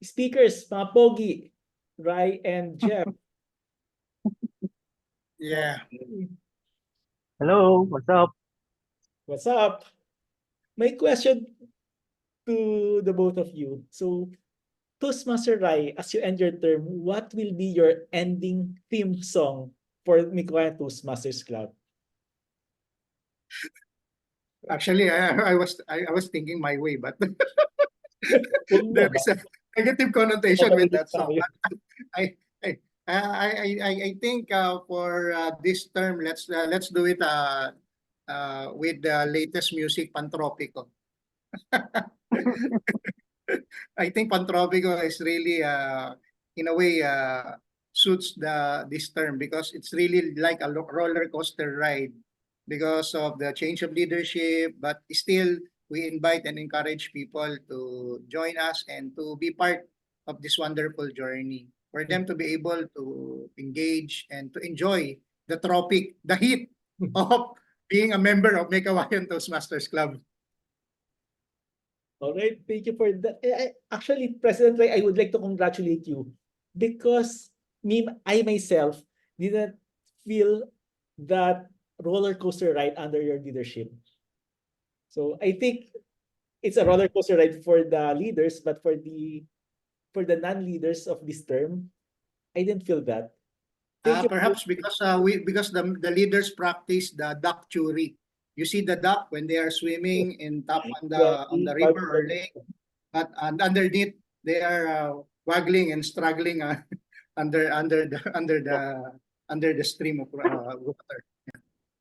speakers, mga Pogi, Rai, and Jeff. Yeah. Hello, what's up? What's up? My question to the both of you. So, Toastmaster Rai, as you end your term, what will be your ending theme song for Meycauayan Toastmasters Club? Actually, I was thinking my way, but Huwag there naman. is a negative connotation with Pabalik that song. tayo. I I I think for this term, let's do it with the latest music, Pantropico. I think Pantropico is really in a way suits this term because it's really like a roller coaster ride because of the change of leadership, but still we invite and encourage people to join us and to be part of this wonderful journey for them to be able to engage and to enjoy the heat of being a member of Meycauayan Toastmasters Club. All right, thank you for that. Actually, President Rai, I would like to congratulate you because I myself didn't feel that roller coaster ride under your leadership. So I think it's a roller coaster ride for the leaders, but for the non-leaders of this term, I didn't feel that. Thank you. Perhaps because the leaders practice the duck theory. You see the duck when they are swimming in top on the river or lake, but underneath they are waggling and struggling under the stream of water.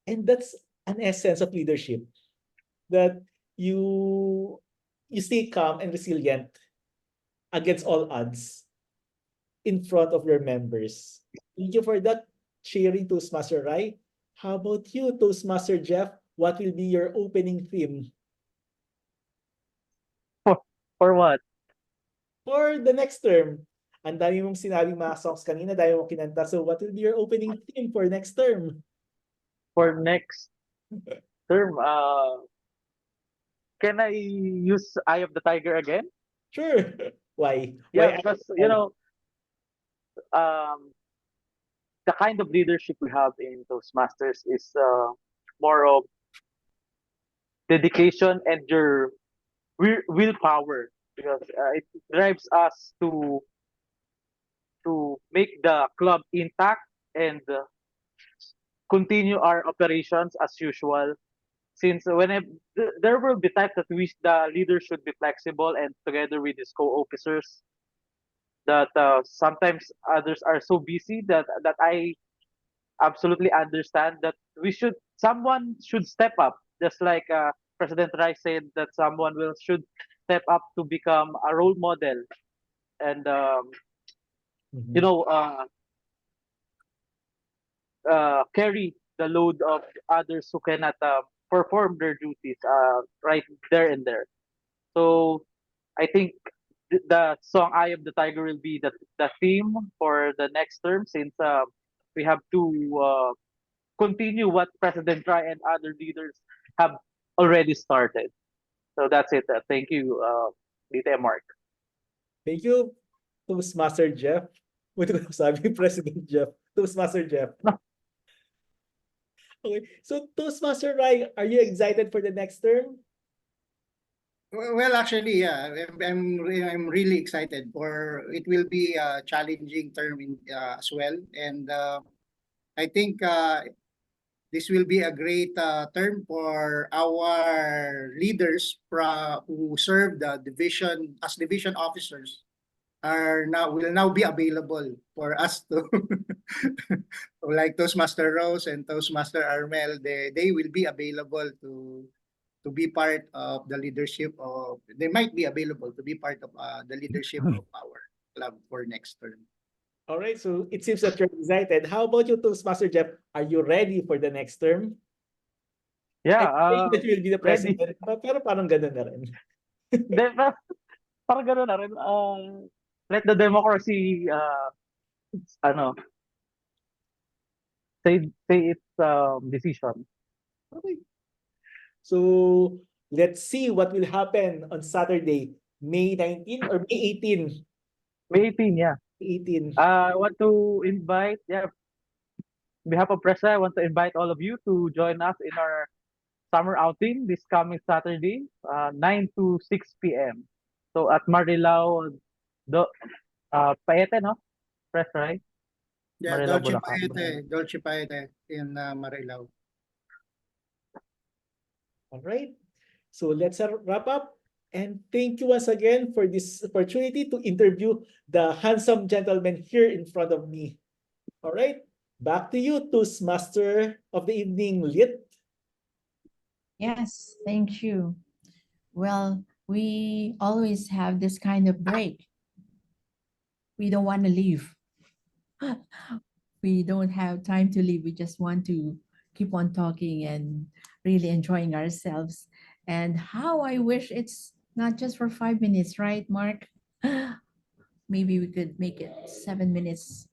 And that's an essence of leadership, that you stay calm and resilient against all odds in front of your members. Thank you for that sharing, Toastmaster Rai. How about you, Toastmaster Jeff? What will be your opening theme For what? for the next term? Ang dami mong sinabing mga songs kanina, dami mong kinanta. So what will be your opening theme for next term? For next term, can I use Eye of the Tiger again? Sure. Why? Yeah, Why? because um, the kind of leadership we have in Toastmasters is more of dedication and your willpower, because it drives us to make the club intact and continue our operations as usual. Since there will be times that the leader should be flexible and together with his co-officers, that sometimes others are so busy that I absolutely understand that someone should step up, just like President Rice said that someone will should step up to become a role model and Mhm. you know carry the load of others who cannot perform their duties right there and there. So I think the song "Eye of the Tiger" will be the theme for the next term, since we have to continue what President Try and other leaders have already started. So that's it. Thank you, Dita and Mark. Thank you, Toastmaster Jeff. Buti ko sabi, President Jeff. Toastmaster Jeff. Okay. So, Toastmaster Rai, are you excited for the next term? Well, actually, yeah, I'm really excited for it. Will be a challenging term as well, and I think this will be a great term for our leaders who serve the division as division officers will now be available for us to like Toastmaster Rose and Toastmaster Armel. They will be available to be part of the leadership of. They might be available to be part of the leadership of our club for next term. All right. So, it seems that you're excited. How about you, Toastmaster Jeff? Are you ready for the next term? Yeah, I think that you will be the ready. president. Pero parang ganun na rin. Parang gano'n na rin. Let the democracy, ano, say its decision. Okay. So, let's see what will happen on Saturday, May 19 or May 18? May 18, yeah. 18. I want to invite, yeah, On behalf of Presa, I want to invite all of you to join us in our summer outing this coming Saturday, 9 to 6 p.m. So at Marilao, do, Paete, no? Press, right? Yeah, Marilao, Bulacan. Dolce Paete in Marilao. All right. So let's wrap up. And thank you once again for this opportunity to interview the handsome gentleman here in front of me. All right. Back to you, Toastmaster of the evening, Lit. Yes, thank you. Well, we always have this kind of break. We don't want to leave. We don't have time to leave. We just want to keep on talking and really enjoying ourselves. And how I wish it's not just for 5 minutes, right, Mark? Maybe we could make it 7 minutes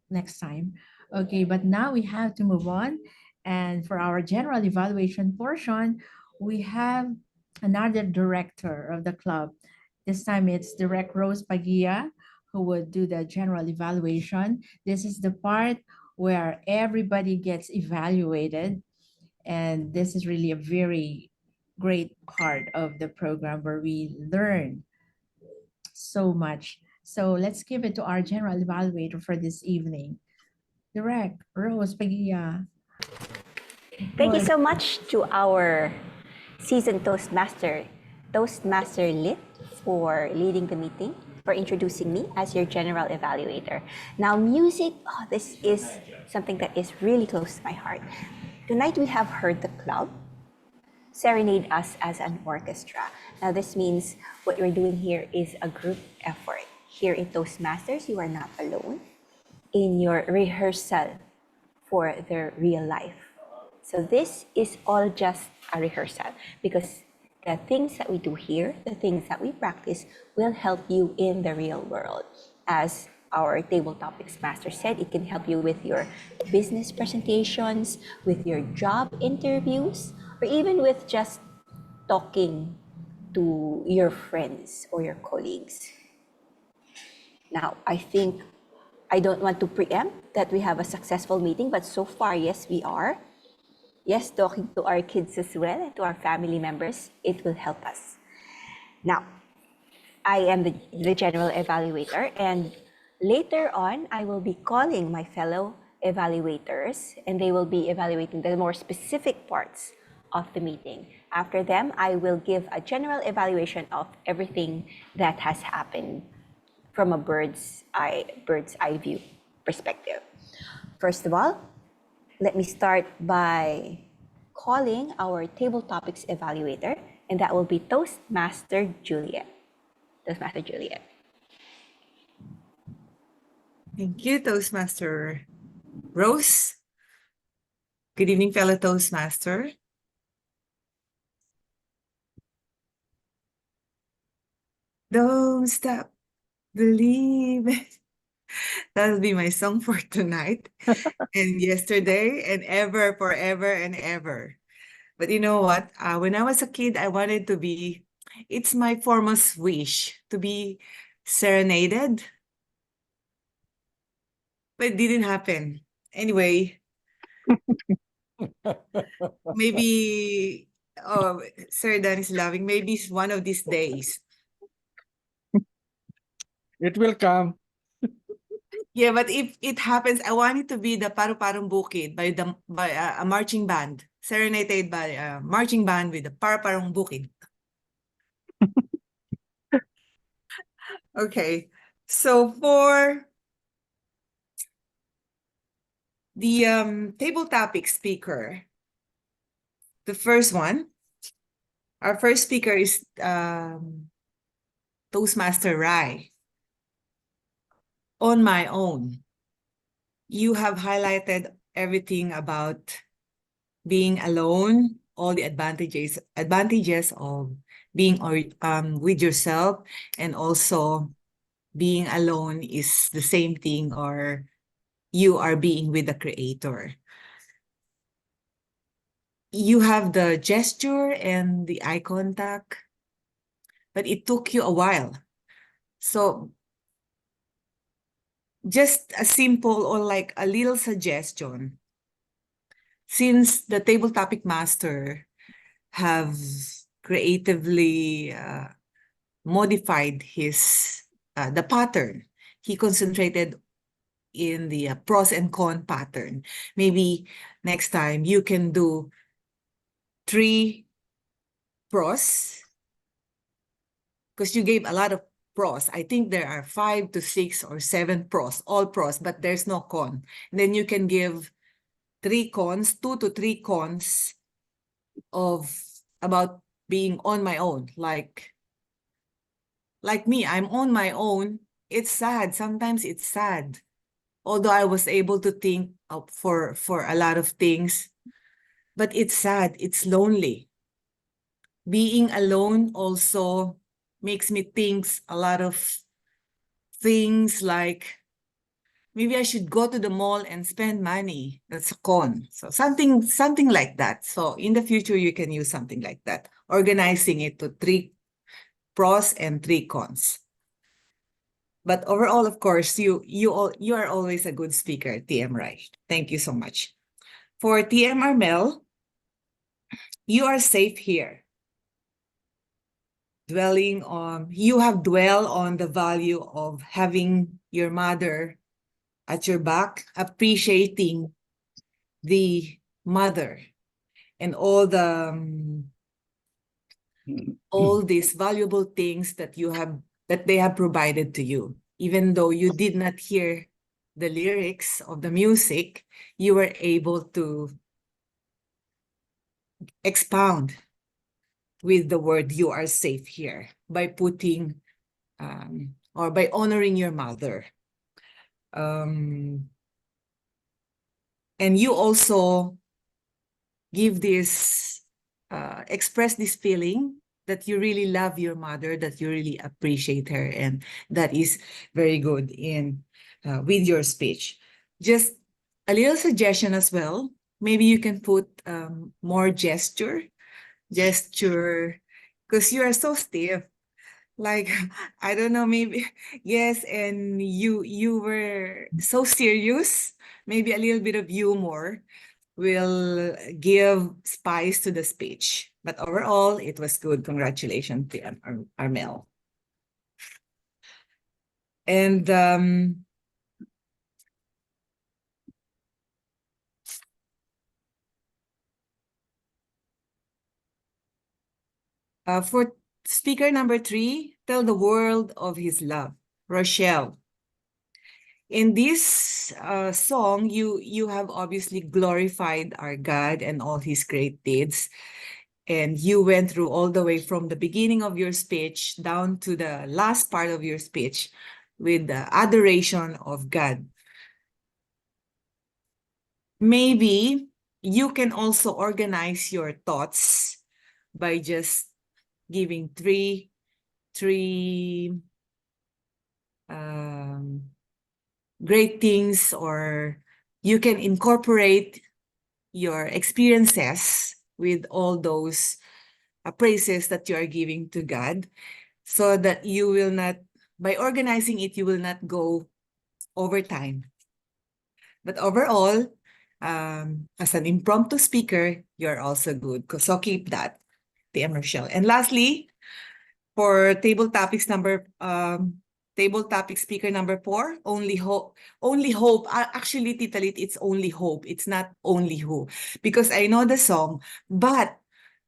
next time. Okay, but now we have to move on. And for our general evaluation portion, we have another director of the club. This time it's Direct Rose Pagia who would do the general evaluation. This is the part where everybody gets evaluated. And this is really a very great part of the program where we learn so much. So let's give it to our general evaluator for this evening. Direct Rose Pagia. Thank you so much to our seasoned Toastmaster Lit, for leading the meeting, for introducing me as your general evaluator. Now, music, this is something that is really close to my heart. Tonight we have heard the club serenade us as an orchestra. Now, this means what we're doing here is a group effort. Here in Toastmasters, you are not alone in your rehearsal for the real life. So this is all just a rehearsal, because the things that we do here, the things that we practice, will help you in the real world. As our table topics master said, it can help you with your business presentations, with your job interviews, or even with just talking to your friends or your colleagues. Now, I don't want to preempt that we have a successful meeting, but so far, yes, we are. Yes, talking to our kids as well and to our family members, it will help us. Now, I am the general evaluator, and later on, I will be calling my fellow evaluators, and they will be evaluating the more specific parts of the meeting. After them, I will give a general evaluation of everything that has happened from a bird's eye view perspective. First of all, let me start by calling our table topics evaluator, and that will be Toastmaster Juliet. Toastmaster Juliet. Thank you, Toastmaster Rose. Good evening, fellow Toastmaster. Don't stop believing. That'll be my song for tonight and yesterday and ever, forever and ever. But you know what? When I was a kid, I wanted to be, it's my foremost wish to be serenaded. But it didn't happen. Anyway, maybe, oh, Sir Dan is laughing. Maybe it's one of these days. It will come. Yeah, but if it happens, I want it to be the Paru-Parong Bukid by a marching band, serenaded by a marching band with the Paru-Parong Bukid. Okay, so for the table topic speaker, the first one, our first speaker is Toastmaster Rai. On my own, you have highlighted everything about being alone, all the advantages of being with yourself, and also being alone is the same thing, or you are being with the Creator. You have the gesture and the eye contact, but it took you a while. So just a simple or like a little suggestion. since the table topic master have creatively modified the pattern, he concentrated in the pros and con pattern. Maybe next time you can do 3 pros, because you gave a lot of pros. I think there are 5 to 6 or 7 pros, all pros, but there's no con. And then you can give 3 cons, 2 to 3 cons of about being on my own. Like me, I'm on my own. It's sad. Sometimes it's sad. Although I was able to think for a lot of things, but it's sad. It's lonely. Being alone also makes me think a lot of things, like maybe I should go to the mall and spend money. That's a con. So something like that. So in the future, you can use something like that, organizing it to 3 pros and 3 cons. But overall, of course, you are always a good speaker, TM Rai. Thank you so much. For TM Armel, you are safe here. You have dwelled on the value of having your mother at your back, appreciating the mother and all these valuable things that they have provided to you. Even though you did not hear the lyrics of the music, you were able to expound with the word "you are safe here" by putting or by honoring your mother. And you also express this feeling that you really love your mother, that you really appreciate her, and that is very good with your speech. Just a little suggestion as well. Maybe you can put more gesture, because you are so stiff. Like, I don't know, maybe, yes, and you were so serious. Maybe a little bit of humor will give spice to the speech. But overall, it was good. Congratulations to Armel. And for speaker number 3, tell the world of his love, Rochelle. In this song, you have obviously glorified our God and all his great deeds. And you went through all the way from the beginning of your speech down to the last part of your speech with the adoration of God. Maybe you can also organize your thoughts by just giving three great things, or you can incorporate your experiences with all those praises that you are giving to God, so that you will not, by organizing it, you will not go over time. But overall, as an impromptu speaker, you're also good. So keep that, TM Rochelle. And lastly, for table topic speaker number 4, only hope. Only hope. Actually, Tita Lit, it's only hope. It's not only who, because I know the song, but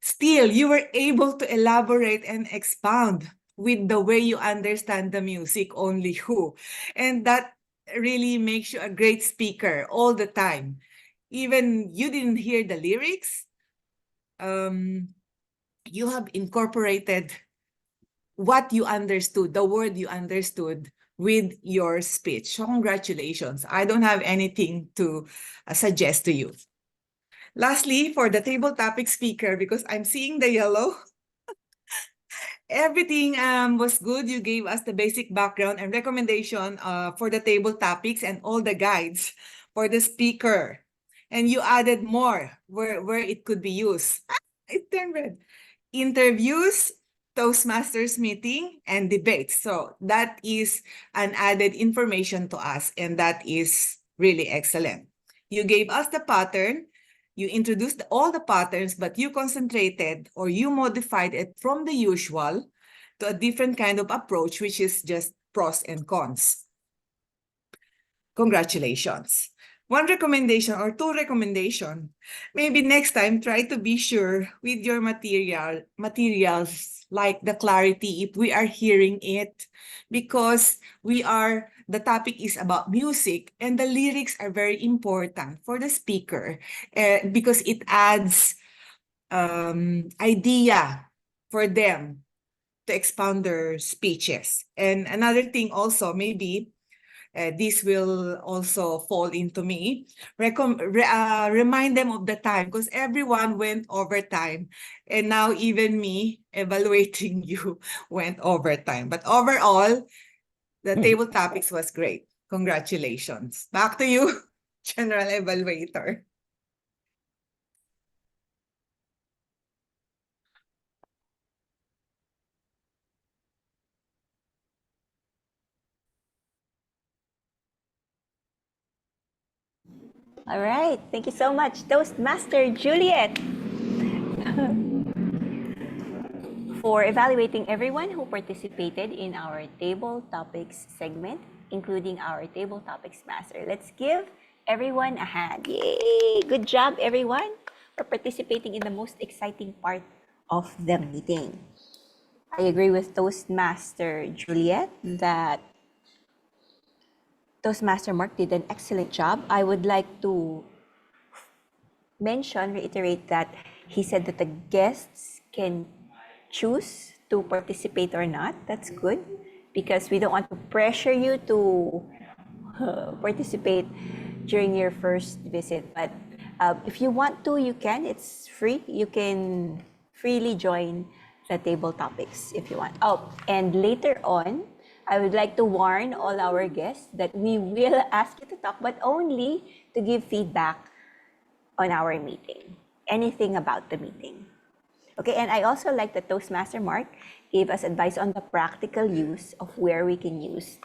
still you were able to elaborate and expound with the way you understand the music, only who. And that really makes you a great speaker all the time. Even you didn't hear the lyrics, you have incorporated what you understood, the word you understood with your speech. So congratulations. I don't have anything to suggest to you. Lastly, for the table topic speaker, because I'm seeing the yellow, everything was good. You gave us the basic background and recommendation for the table topics and all the guides for the speaker. And you added more where it could be used. It turned red. Interviews, Toastmasters meeting, and debates. So that is an added information to us, and that is really excellent. You gave us the pattern. You introduced all the patterns, but you concentrated or you modified it from the usual to a different kind of approach, which is just pros and cons. Congratulations. One recommendation or two recommendation. Maybe next time, try to be sure with your materials, like the clarity, if we are hearing it, because the topic is about music and the lyrics are very important for the speaker because it adds idea for them to expound their speeches. And another thing also, maybe this will also fall into me. Remind them of the time because everyone went overtime. And now even me evaluating you went overtime. But overall, the table topics was great. Congratulations. Back to you, General Evaluator. All right, thank you so much, Toastmaster Juliet, for evaluating everyone who participated in our table topics segment, including our table topics master. Let's give everyone a hand. Yay! Good job, everyone, for participating in the most exciting part of the meeting. I agree with Toastmaster Juliet that Toastmaster Mark did an excellent job. I would like to reiterate that he said that the guests can choose to participate or not. That's good because we don't want to pressure you to participate during your first visit. But if you want to, you can. It's free. You can freely join the table topics if you want. Oh, and later on, I would like to warn all our guests that we will ask you to talk, but only to give feedback on our meeting, anything about the meeting. Okay, and I also like that Toastmaster Mark gave us advice on the practical use of where we can use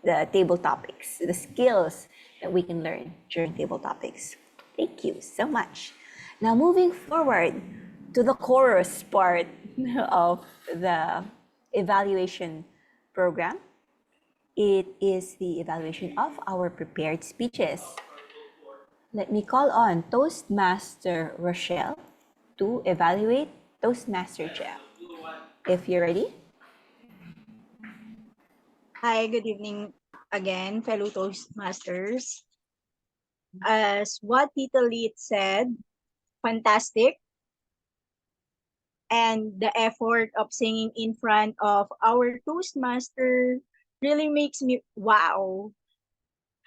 the table topics, the skills that we can learn during table topics. Thank you so much. Now moving forward to the chorus part of the evaluation program. It is the evaluation of our prepared speeches. Let me call on Toastmaster Rochelle to evaluate Toastmaster Jeff. If you're ready. Hi, good evening again, fellow Toastmasters. As what Tito Lit said, fantastic. And the effort of singing in front of our Toastmaster really makes me wow.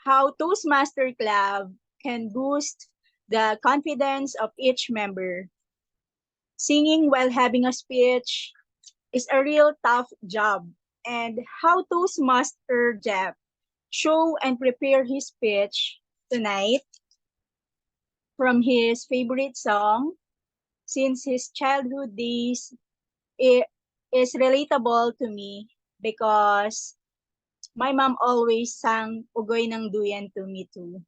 How Toastmaster Club can boost the confidence of each member. Singing while having a speech is a real tough job. And how Toastmaster Jeff show and prepare his speech tonight from his favorite song since his childhood days, it is relatable to me because my mom always sang Ugoy ng Duyan to me too.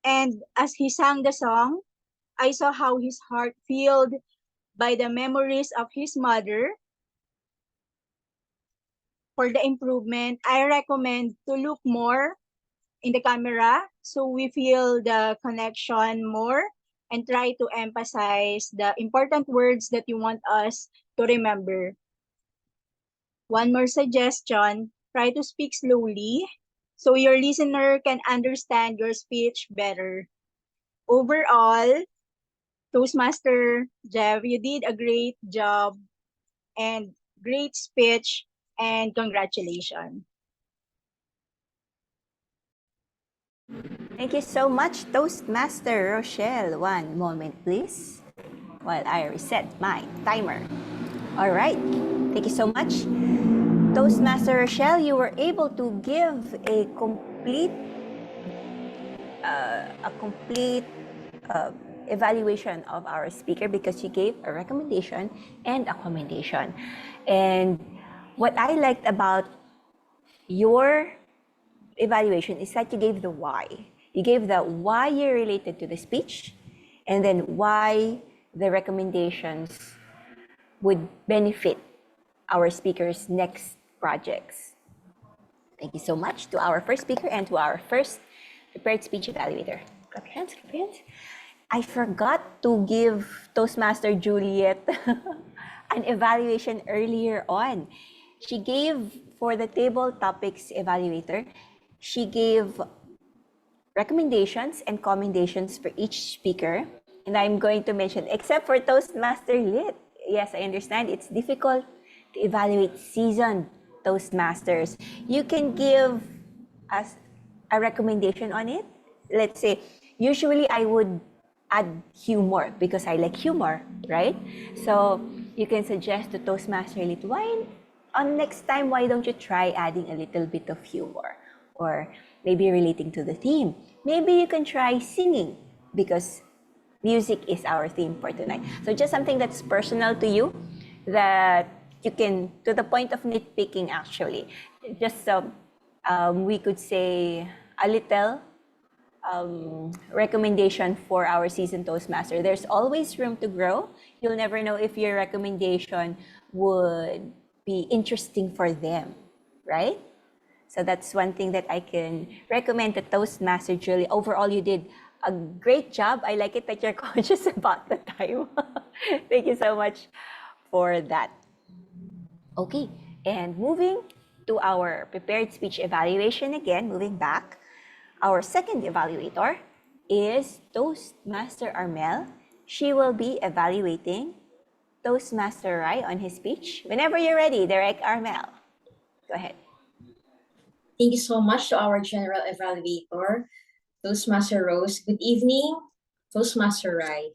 And as he sang the song, I saw how his heart filled by the memories of his mother. For the improvement, I recommend to look more in the camera so we feel the connection more and try to emphasize the important words that you want us to remember. One more suggestion, try to speak slowly so your listener can understand your speech better. Overall, Toastmaster Jeff, you did a great job and great speech and congratulations. Thank you so much, Toastmaster Rochelle. One moment, please, while I reset my timer. All right, thank you so much. Toastmaster Rochelle, you were able to give a complete evaluation of our speaker because you gave a recommendation and a commendation. And what I liked about your evaluation is that you gave the why. You gave the why you're related to the speech, and then why the recommendations would benefit our speakers' next projects. Thank you so much to our first speaker and to our first prepared speech evaluator. Clap your hands, clap your hands. I forgot to give Toastmaster Juliet an evaluation earlier on. She gave, for the table topics evaluator, she gave recommendations and commendations for each speaker. And I'm going to mention, except for Toastmaster Lit. Yes, I understand it's difficult to evaluate seasoned Toastmasters. You can give us a recommendation on it. Let's say, usually I would add humor because I like humor, right? So you can suggest to Toastmaster Lit, why on next time, why don't you try adding a little bit of humor? Or maybe relating to the theme. Maybe you can try singing because music is our theme for tonight. So just something that's personal to you that you can, to the point of nitpicking actually. Just we could say a little recommendation for our seasoned Toastmaster. There's always room to grow. You'll never know if your recommendation would be interesting for them, right? So that's one thing that I can recommend to Toastmaster Julie. Overall, you did a great job. I like it that you're conscious about the time. Thank you so much for that. Okay, and moving to our prepared speech evaluation again, moving back, our second evaluator is Toastmaster Armel. She will be evaluating Toastmaster Rai on his speech. Whenever you're ready, Direct Armel. Go ahead. Thank you so much to our general evaluator, Toastmaster Rose. Good evening, Toastmaster Rai.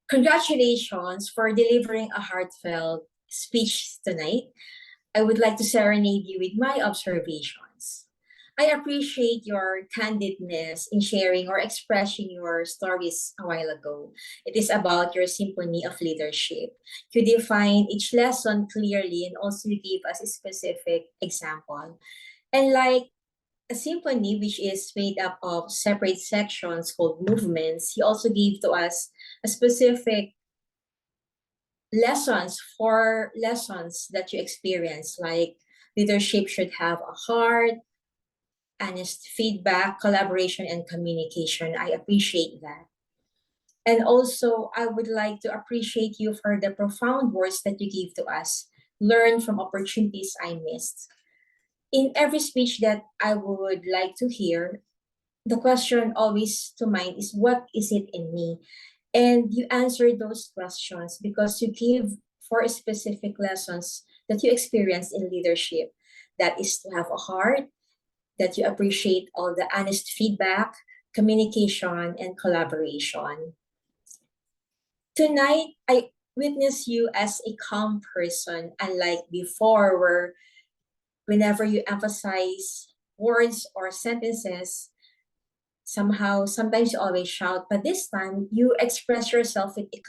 Congratulations for delivering a heartfelt speech tonight. I would like to serenade you with my observations. I appreciate your candidness in sharing or expressing your stories a while ago. It is about your symphony of leadership. You define each lesson clearly and also give us a specific example. And like a symphony, which is made up of separate sections called movements, he also gave to us a specific lessons that you experience, like leadership should have a heart, honest feedback, collaboration, and communication. I appreciate that. And also, I would like to appreciate you for the profound words that you gave to us. Learn from opportunities I missed. In every speech that I would like to hear, the question always to mind is, what is it in me? And you answered those questions because you give 4 specific lessons that you experienced in leadership. That is to have a heart, that you appreciate all the honest feedback, communication, and collaboration. Tonight, I witness you as a calm person, unlike before, where whenever you emphasize words or sentences, sometimes you always shout, but this time you express yourself with a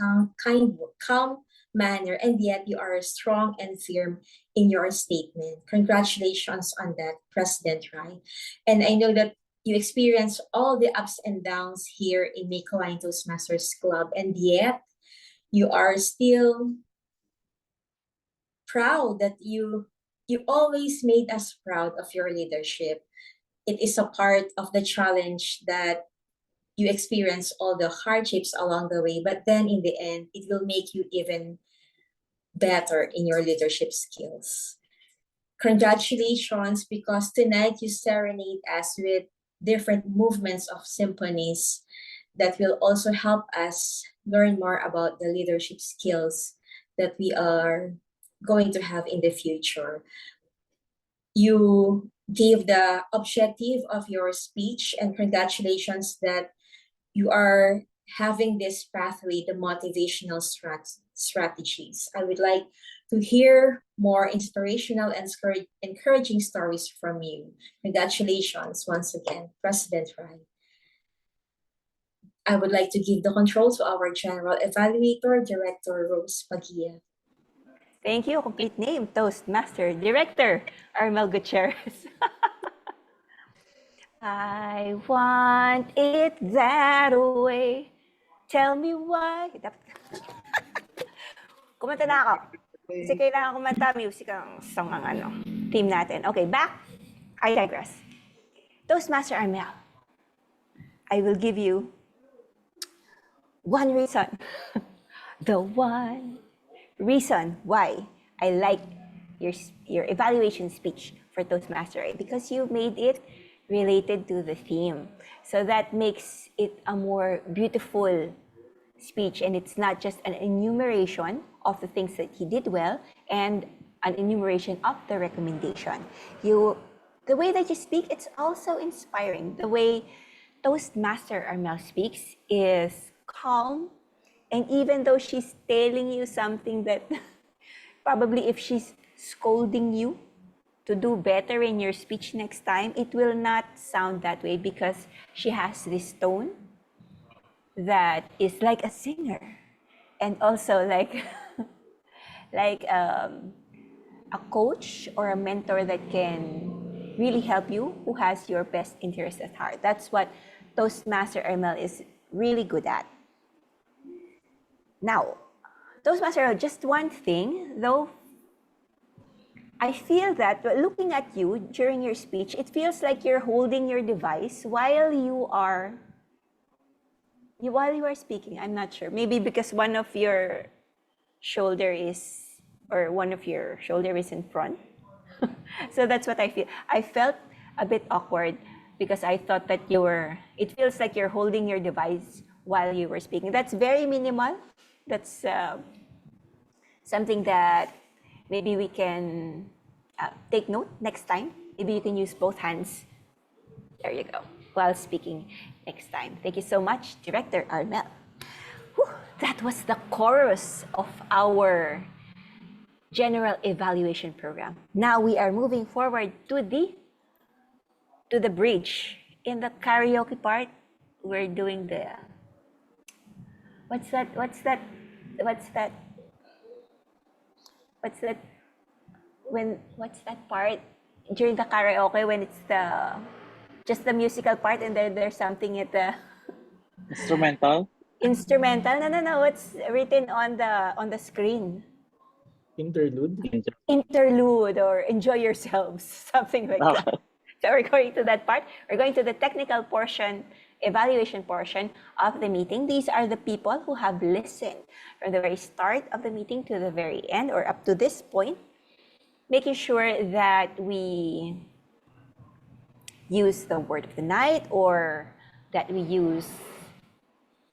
calm manner, and yet you are strong and firm in your statement. Congratulations on that, President Rai. And I know that you experience all the ups and downs here in Meycauayan Toastmasters Club, and yet you are still proud that you always made us proud of your leadership. It is a part of the challenge that you experience all the hardships along the way, but then in the end, it will make you even better in your leadership skills. Congratulations, because tonight you serenade us with different movements of symphonies that will also help us learn more about the leadership skills that we are going to have in the future. You gave the objective of your speech, and congratulations that you are having this pathway, the motivational strategies. I would like to hear more inspirational and encouraging stories from you. Congratulations once again, President Rai. I would like to give the control to our General Evaluator, Director Rose Pagia. Thank you. Complete name, Toastmaster Director Armel Gutierrez. I want it that way. Tell me why. Kumanta na ako. Kasi kailangan kumanta, music ang song ang team natin. Okay, back. I digress. Toastmaster Armel, I will give you one reason. The one reason why I like your evaluation speech for Toastmaster, because you made it related to the theme. So that makes it a more beautiful speech, and it's not just an enumeration of the things that he did well and an enumeration of the recommendation. The way that you speak, it's also inspiring. The way Toastmaster Armel speaks is calm, and even though she's telling you something that probably if she's scolding you to do better in your speech next time, it will not sound that way because she has this tone that is like a singer, and also like a coach or a mentor that can really help you, who has your best interest at heart. That's what Toastmaster Ermel is really good at. Now, Toastmaster Ermel, just one thing though, I feel that looking at you during your speech, it feels like you're holding your device while you are speaking. I'm not sure. Maybe because one of your shoulder is in front. So that's what I feel. I felt a bit awkward because I thought that it feels like you're holding your device while you were speaking. That's very minimal. That's something that maybe we can take note next time. Maybe you can use both hands. There you go, while speaking next time. Thank you so much, Director Armel. Whew, that was the chorus of our general evaluation program. Now we are moving forward to the bridge. In the karaoke part, we're doing the what's that part during the karaoke when it's just the musical part and there's something at the Instrumental. No, what's written on the screen? Interlude. Interlude or enjoy yourselves, something like that. So we're going to that part. We're going to the technical portion, evaluation portion of the meeting. These are the people who have listened from the very start of the meeting to the very end, or up to this point, making sure that we use the word of the night, or that we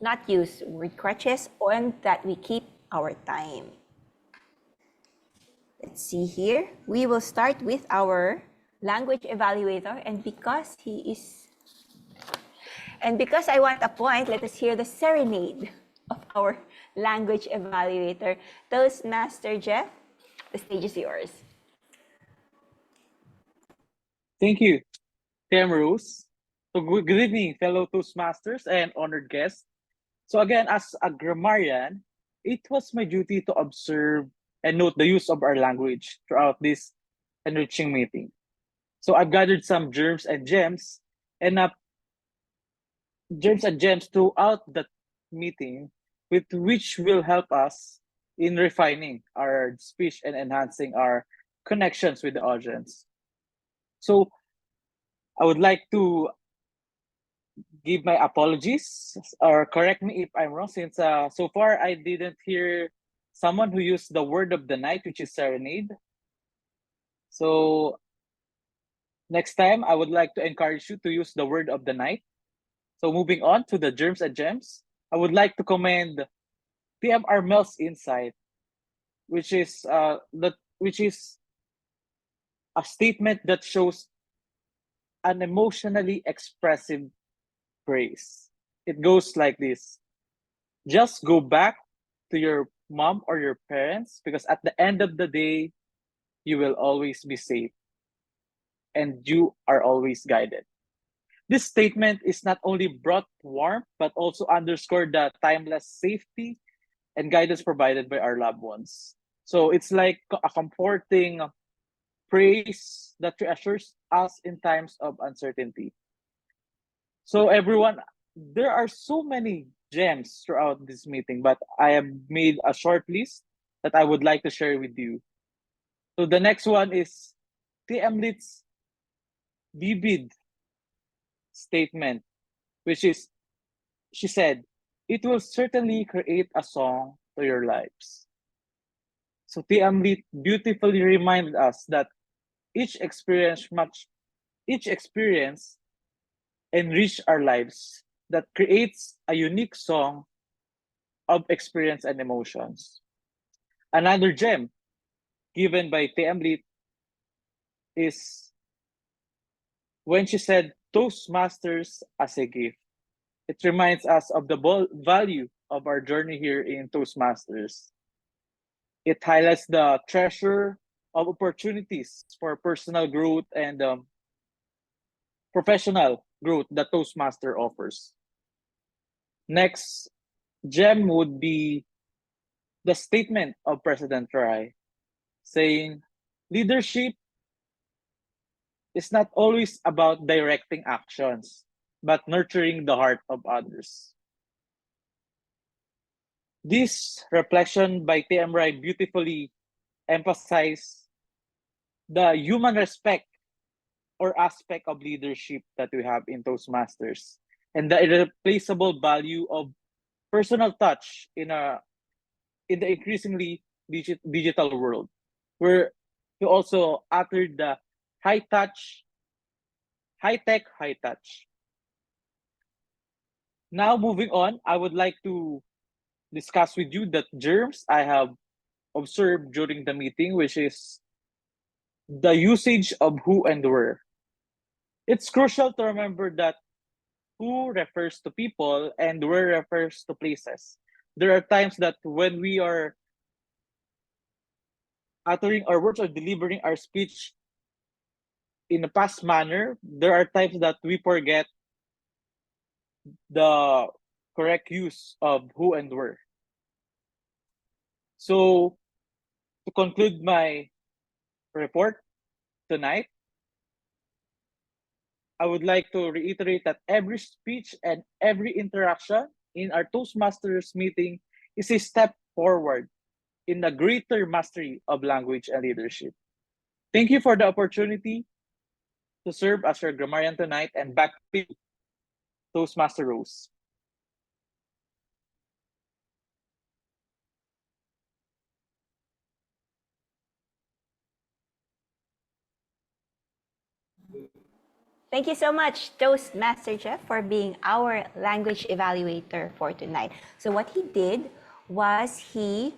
not use word crutches, and that we keep our time. Let's see here. We will start with our language evaluator, and because I want a point, let us hear the serenade of our language evaluator. Toastmaster Jeff, the stage is yours. Thank you, TM Rose. So good evening, fellow Toastmasters and honored guests. So again, as a grammarian, it was my duty to observe and note the use of our language throughout this enriching meeting. So I've gathered some germs and gems throughout the meeting, with which will help us in refining our speech and enhancing our connections with the audience. So I would like to give my apologies, or correct me if I'm wrong, since so far I didn't hear someone who used the word of the night, which is serenade. So next time, I would like to encourage you to use the word of the night. So moving on to the germs and gems, I would like to commend PM Armel's insight, which is a statement that shows an emotionally expressive phrase. It goes like this: just go back to your mom or your parents, because at the end of the day, you will always be safe and you are always guided. This statement is not only brought warmth, but also underscored the timeless safety and guidance provided by our loved ones. So it's like a comforting praise that reassures us in times of uncertainty. So everyone, there are so many gems throughout this meeting, but I have made a short list that I would like to share with you. So the next one is TM Lit's vivid statement, which is, she said, it will certainly create a song to your lives. So TM Lit beautifully reminded us that each experience enrich our lives, that creates a unique song of experience and emotions. Another gem given by TM Lit is when she said Toastmasters as a gift. It reminds us of the value of our journey here in Toastmasters. It highlights the treasure of opportunities for personal growth and professional growth that Toastmaster offers. Next gem would be the statement of President Rai saying, leadership is not always about directing actions, but nurturing the heart of others. This reflection by TM Rai beautifully emphasizes the human respect or aspect of leadership that we have in Toastmasters and the irreplaceable value of personal touch in the increasingly digital world, where you also uttered the high touch, high tech, high touch. Now moving on, I would like to discuss with you the germs I have observed during the meeting, which is the usage of who and where. It's crucial to remember that who refers to people and where refers to places. There are times that when we are uttering our words or delivering our speech in a past manner, there are times that we forget the correct use of who and where. So, to conclude my report tonight, I would like to reiterate that every speech and every interaction in our Toastmasters meeting is a step forward in the greater mastery of language and leadership. Thank you for the opportunity to serve as your grammarian tonight, and back to you, Toastmaster Rose. Thank you so much, Toastmaster Jeff, for being our language evaluator for tonight. So what he did was he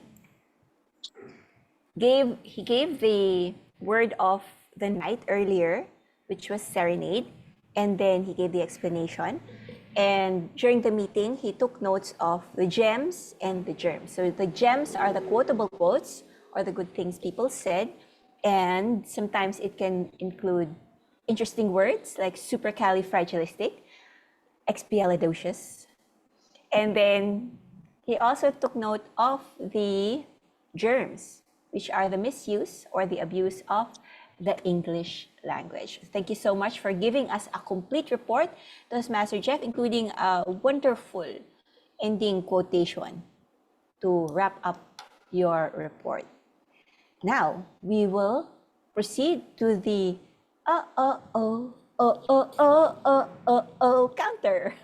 gave the word of the night earlier, which was serenade, and then he gave the explanation. And during the meeting, he took notes of the gems and the germs. So the gems are the quotable quotes or the good things people said, and sometimes it can include interesting words like supercalifragilistic, expialidocious. And then he also took note of the germs, which are the misuse or the abuse of the English language. Thank you so much for giving us a complete report, Toastmaster Jeff, including a wonderful ending quotation to wrap up your report. Now, we will proceed to the counter.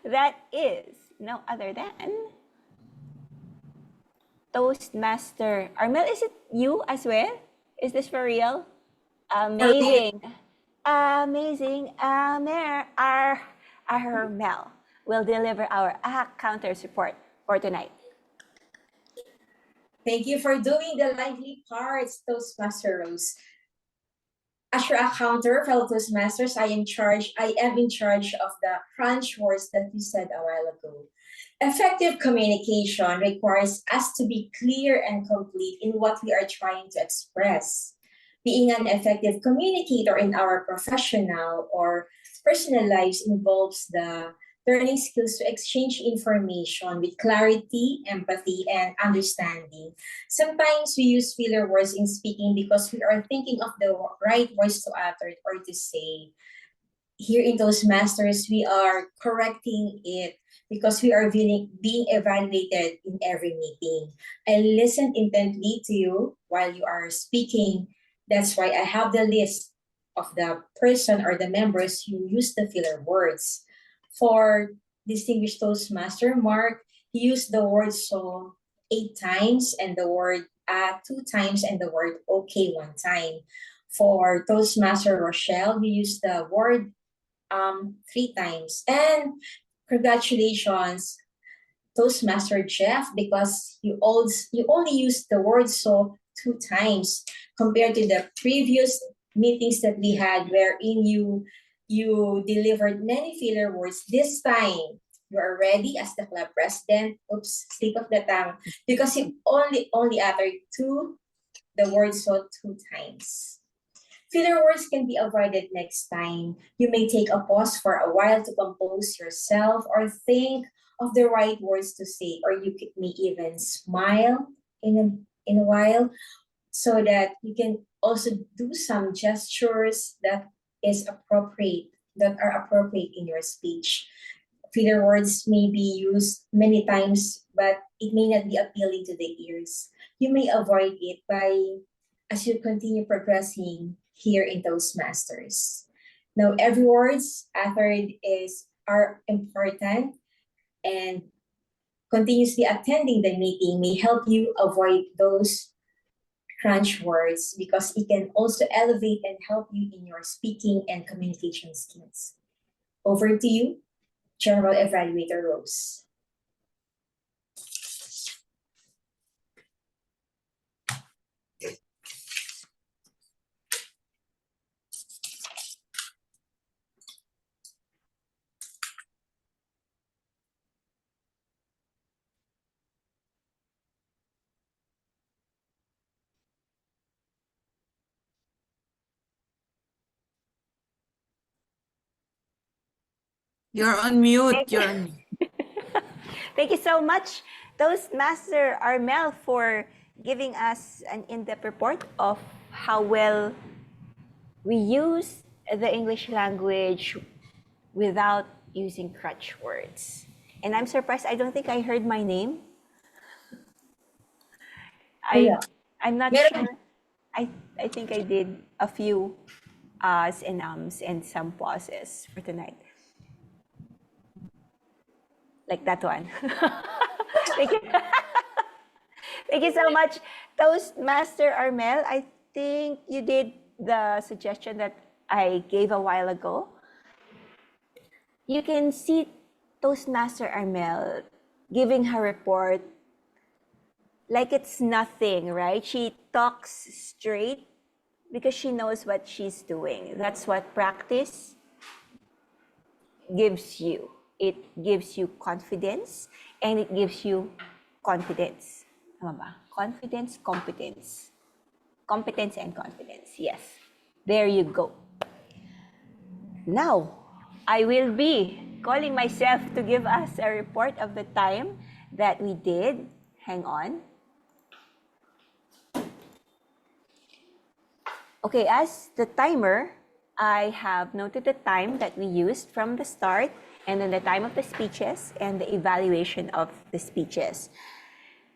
That is no other than Toastmaster Armel. Is it you as well? Is this for real? Amazing. Amazing. Armel will deliver our counter support for tonight. Thank you for doing the lively parts, Toastmaster Rose. As your counter, fellow Toastmasters, I am in charge of the crunch words that you said a while ago. Effective communication requires us to be clear and complete in what we are trying to express. Being an effective communicator in our professional or personal lives involves the learning skills to exchange information with clarity, empathy, and understanding. Sometimes we use filler words in speaking because we are thinking of the right words to utter or to say. here in Toastmasters, we are correcting it because we are being evaluated in every meeting. I listened intently to you while you are speaking. That's why I have the list of the person or the members who use the filler words. For distinguished Toastmaster Mark, he used the word so 8 times and the word 2 times and the word okay 1 time. For Toastmaster Rochelle, he used the word 3 times. And congratulations, Toastmaster Jeff, because you only used the word so 2 times compared to the previous meetings that we had wherein you delivered many filler words. This time you are ready as the club president. Oops, slip of the tongue, because you only uttered the word so 2 times. Filler words can be avoided next time. You may take a pause for a while to compose yourself or think of the right words to say, or you may even smile in a while so that you can also do some gestures that are appropriate in your speech. Filler words may be used many times, but it may not be appealing to the ears. You may avoid it as you continue progressing here in Toastmasters. Now, every words uttered are important, and continuously attending the meeting may help you avoid those crunch words because it can also elevate and help you in your speaking and communication skills. Over to you, General Evaluator Rose. You're on mute. You're on mute. Thank you so much, Toastmaster Armel, for giving us an in-depth report of how well we use the English language without using crutch words. And I'm surprised, I don't think I heard my name. I'm not sure. I think I did a few ahs and ums and some pauses for tonight. Like that one. Thank you. Thank you so much, Toastmaster Armel. I think you did the suggestion that I gave a while ago. You can see Toastmaster Armel giving her report like it's nothing, right? She talks straight because she knows what she's doing. That's what practice gives you. It gives you confidence and it gives you confidence. Tama ba? Confidence, competence. Competence and confidence. Yes. There you go. Now, I will be calling myself to give us a report of the time that we did. Hang on. Okay, as the timer, I have noted the time that we used from the start and then the time of the speeches and the evaluation of the speeches.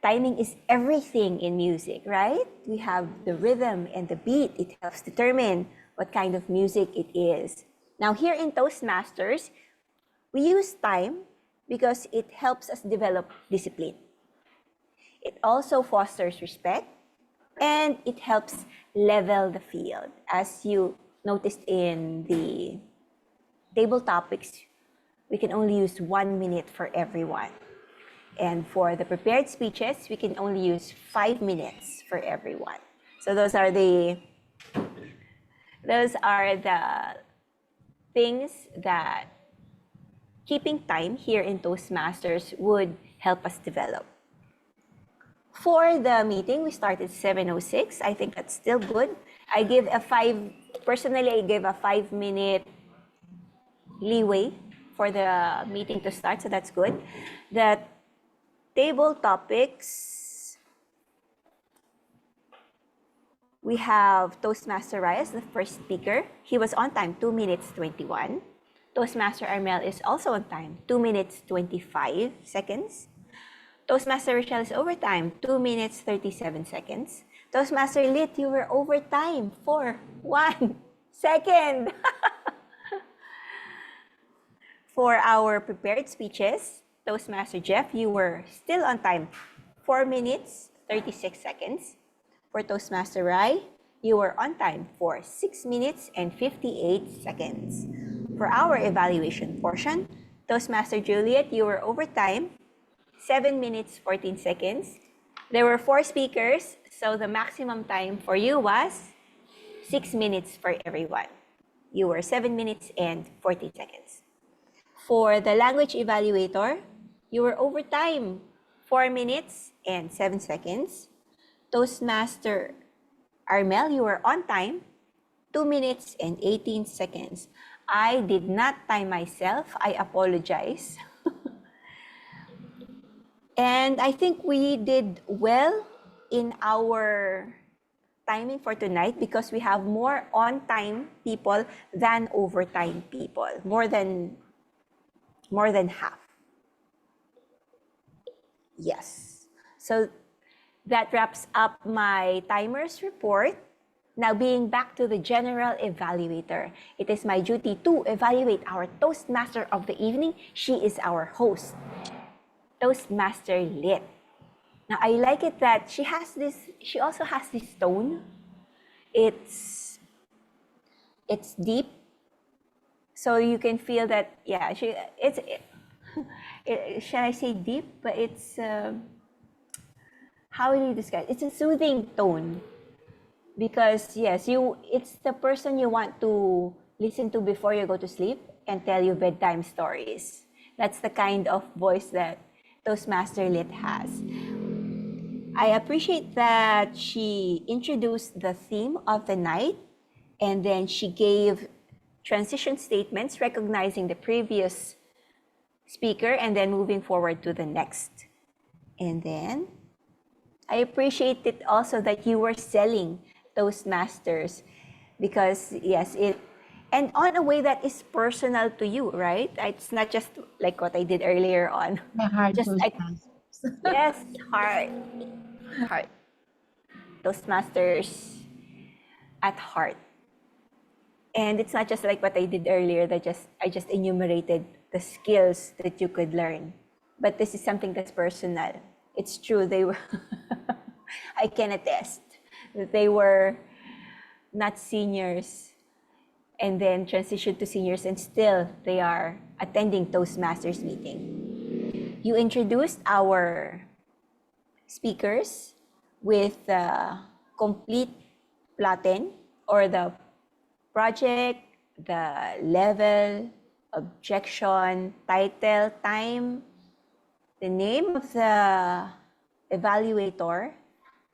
Timing is everything in music, right? We have the rhythm and the beat. It helps determine what kind of music it is. Now here in Toastmasters, we use time because it helps us develop discipline. It also fosters respect and it helps level the field. As you noticed in the table topics, we can only use 1 minute for everyone. And for the prepared speeches, we can only use 5 minutes for everyone. So those are the things that keeping time here in Toastmasters would help us develop. For the meeting, we started 7:06. I think that's still good. Personally, I give a 5-minute leeway for the meeting to start, so that's good. The table topics, we have Toastmaster Rai as the first speaker. He was on time, 2 minutes 21. Toastmaster Armel is also on time, 2 minutes 25 seconds. Toastmaster Rochelle is over time, 2 minutes 37 seconds. Toastmaster Lit, you were over time for 1 second. For our prepared speeches, Toastmaster Jeff, you were still on time, 4 minutes 36 seconds. For Toastmaster Rai, you were on time for 6 minutes and 58 seconds. For our evaluation portion, Toastmaster Juliet, you were over time, 7 minutes 14 seconds. There were 4 speakers, so the maximum time for you was 6 minutes for everyone. You were 7 minutes and 14 seconds. For the language evaluator, you were over time, 4 minutes and 7 seconds. Toastmaster Armel, you were on time, 2 minutes and 18 seconds. I did not time myself. I apologize. And I think we did well in our timing for tonight because we have more on-time people than overtime people, more than half. Yes. So that wraps up my timers report. Now being back to the general evaluator, it is my duty to evaluate our Toastmaster of the evening. She is our host, Toastmaster Lit. Now I like it that she also has this tone. It's deep. So you can feel that, yeah, shall I say deep? But it's, how do you describe it? It's a soothing tone. Because yes, it's the person you want to listen to before you go to sleep and tell you bedtime stories. That's the kind of voice that Toastmaster Lit has. I appreciate that she introduced the theme of the night and then she gave transition statements recognizing the previous speaker and then moving forward to the next. And then I appreciate it also that you were selling Toastmasters because yes, and on a way that is personal to you, right? It's not just like what I did earlier on. My heart Just goes yes, heart. Toastmasters at heart. And it's not just like what I did earlier that I just enumerated the skills that you could learn. But this is something that's personal. It's true, they were I can attest that they were not seniors and then transitioned to seniors and still they are attending Toastmasters meeting. You introduced our speakers with the complete platen or the project, the level, objection, title, time, the name of the evaluator,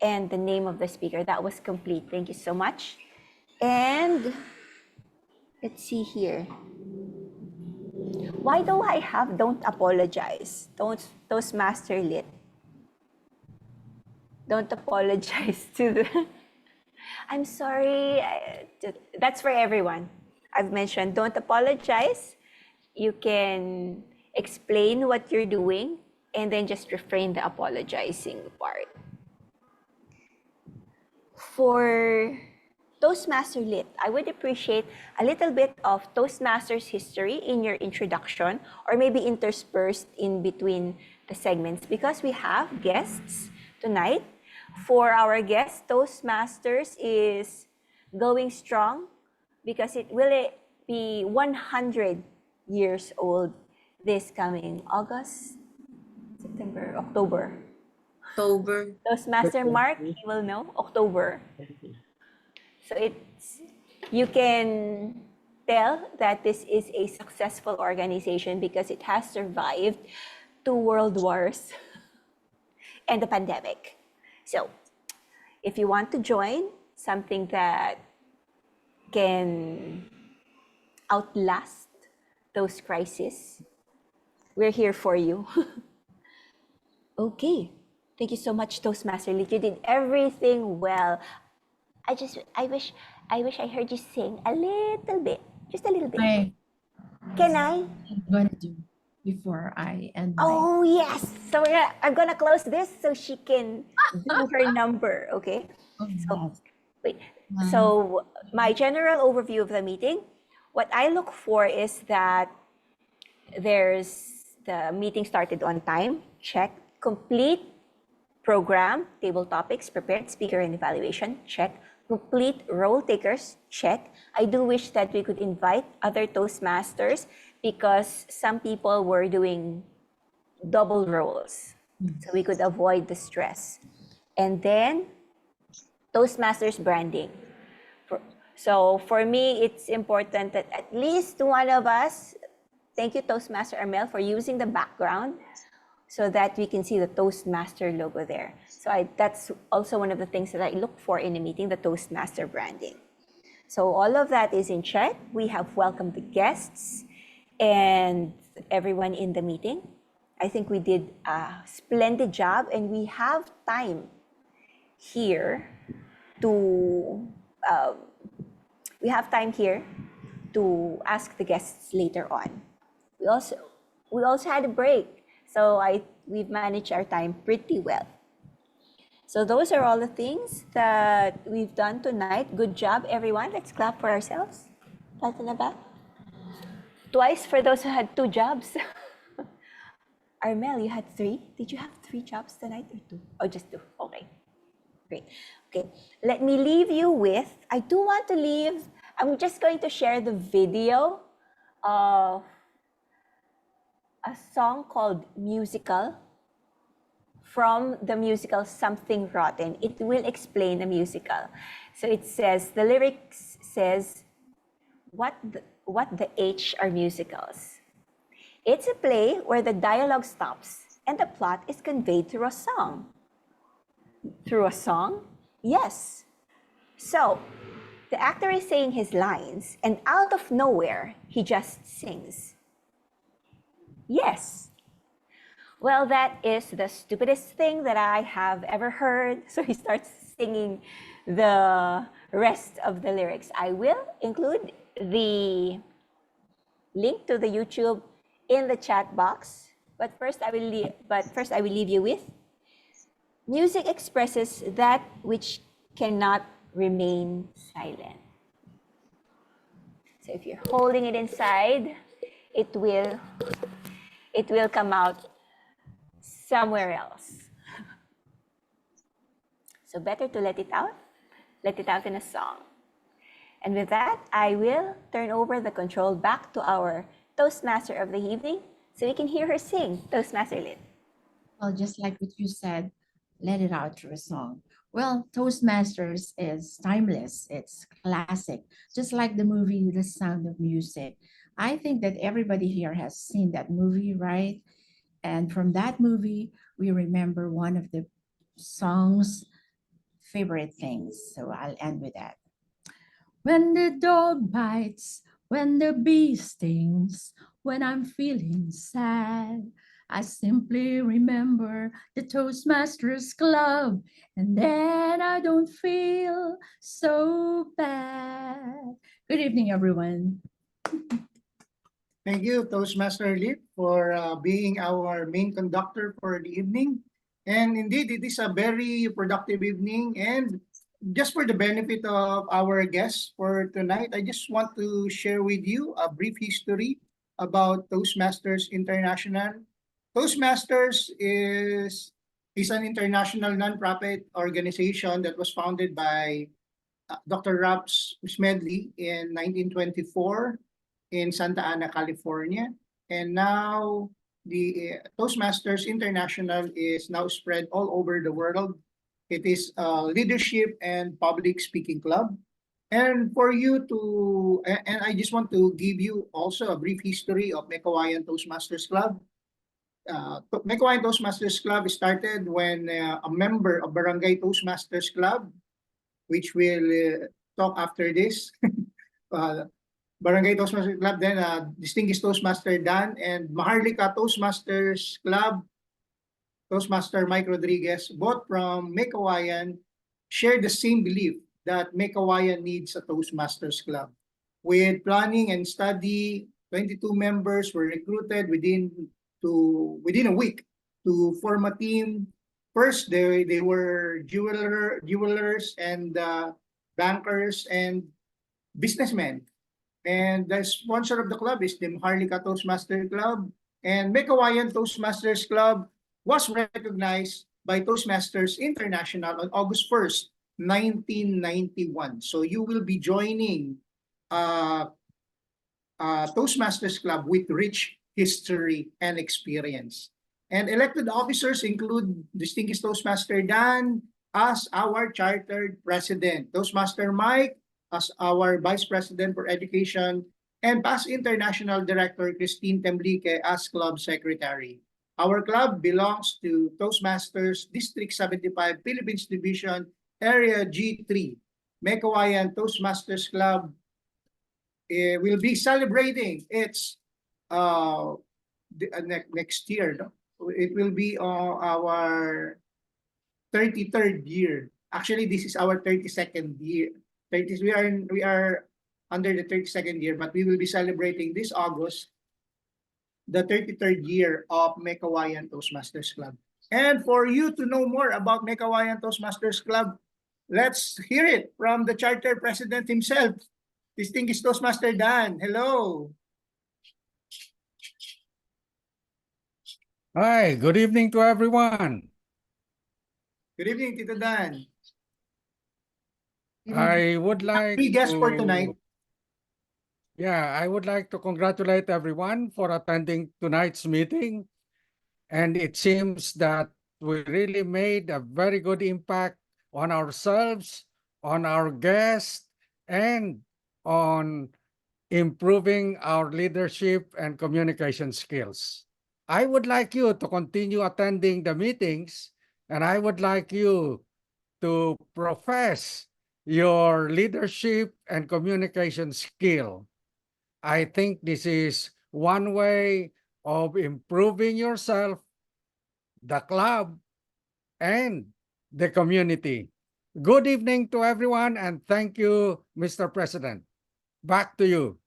and the name of the speaker. That was complete. Thank you so much. And let's see here. Why do I have don't apologize? Toastmaster Lit. Don't apologize to the... I'm sorry. That's for everyone. I've mentioned don't apologize. You can explain what you're doing and then just refrain the apologizing part. For Toastmaster Lit, I would appreciate a little bit of Toastmasters history in your introduction or maybe interspersed in between the segments because we have guests tonight. For our guest, Toastmasters is going strong because it will be 100 years old this coming August, September, October. Toastmaster Mark, you will know, October. So you can tell that this is a successful organization because it has survived 2 world wars and the pandemic. So if you want to join something that can outlast those crises, we're here for you. Okay. Thank you so much, Toastmaster Lit. You did everything well. I wish I heard you sing a little bit, just a little bit. My Can I? I'm going to do before I end my. Oh, yes. So I'm going to close this so she can do her number. Okay. Oh, So, yes. wait. Um, So, my general overview of the meeting, what I look for is that the meeting started on time, check. Complete program, table topics, prepared speaker and evaluation, check. Complete role takers, check. I do wish that we could invite other Toastmasters because some people were doing double roles. So we could avoid the stress. And then Toastmasters branding. So for me, it's important that at least one of us, thank you Toastmaster Armel for using the background so that we can see the Toastmaster logo there. So that's also one of the things that I look for in a meeting, the Toastmaster branding. So all of that is in check. We have welcomed the guests and everyone in the meeting. I think we did a splendid job and we have time here to ask the guests later on. We also had a break, so we've managed our time pretty well. So those are all the things that we've done tonight. Good job, everyone. Let's clap for ourselves. Pat on the back. Twice for those who had 2 jobs. Armel, you had 3. Did you have 3 jobs tonight or 2? Oh, just 2. Okay. Great. Okay. Let me leave you with, I'm just going to share the video of a song called Musical from the musical Something Rotten. It will explain the musical. So it says, the lyrics says, what the H are musicals. It's a play where the dialogue stops and the plot is conveyed through a song. Through a song? Yes. So the actor is saying his lines and out of nowhere, he just sings. Yes. Well, that is the stupidest thing that I have ever heard. So he starts singing the rest of the lyrics. I will include the link to the YouTube in the chat box. But first I will leave you with, music expresses that which cannot remain silent. So if you're holding it inside, it will come out somewhere else. So better to let it out in a song. And with that, I will turn over the control back to our Toastmaster of the evening so we can hear her sing Toastmaster Lit. Well, just like what you said, let it out through a song. Well, Toastmasters is timeless. It's classic, just like the movie The Sound of Music. I think that everybody here has seen that movie, right? And from that movie, we remember one of the song's favorite things. So I'll end with that. When the dog bites, when the bee stings, when I'm feeling sad, I simply remember the Toastmasters Club, and then I don't feel so bad. Good evening, everyone. Thank you, Toastmaster Lip, for being our main conductor for the evening. And indeed, it is a very productive evening. And just for the benefit of our guests for tonight, I just want to share with you a brief history about Toastmasters International. Toastmasters is an international nonprofit organization that was founded by Dr. Raps Smedley in 1924 in Santa Ana, California. And now the Toastmasters International is now spread all over the world. It is a leadership and public speaking club. And for you to, and I just want to give you also a brief history of Meycauayan Toastmasters Club. Meycauayan Toastmasters Club started when a member of Barangay Toastmasters Club, which we'll talk after this, Barangay Toastmasters Club, then Distinguished Toastmaster Dan, and Maharlika Toastmasters Club, Toastmaster Mike Rodriguez, both from Meycauayan, share the same belief that Meycauayan needs a Toastmasters Club. With planning and study, 22 members were recruited within a week to form a team. First, they were jewelers and bankers and businessmen. And the sponsor of the club is the Maharlika Toastmaster Club. And Meycauayan Toastmasters Club was recognized by Toastmasters International on August 1st, 1991. So you will be joining Toastmasters Club with rich history and experience. And elected officers include Distinguished Toastmaster Dan as our chartered president, Toastmaster Mike as our vice president for education, and past international director Christine Temblique as club secretary. Our club belongs to Toastmasters District 75 Philippines Division Area G3. Meycauayan Toastmasters Club will be celebrating its next year. No? It will be our 33rd year. Actually, this is our 32nd year. We are under the 32nd year, but we will be celebrating this August the 33rd year of Meycauayan Toastmasters Club. And for you to know more about Meycauayan Toastmasters Club, let's hear it from the charter president himself, Distinguished Toastmaster Dan. Hello. Hi, good evening to everyone. Good evening, Tito Dan. I would like Three guests for tonight. I would like to congratulate everyone for attending tonight's meeting. And it seems that we really made a very good impact on ourselves, on our guests, and on improving our leadership and communication skills. I would like you to continue attending the meetings, and I would like you to profess your leadership and communication skill. I think this is one way of improving yourself, the club, and the community. Good evening to everyone, and thank you, Mr. President. Back to you.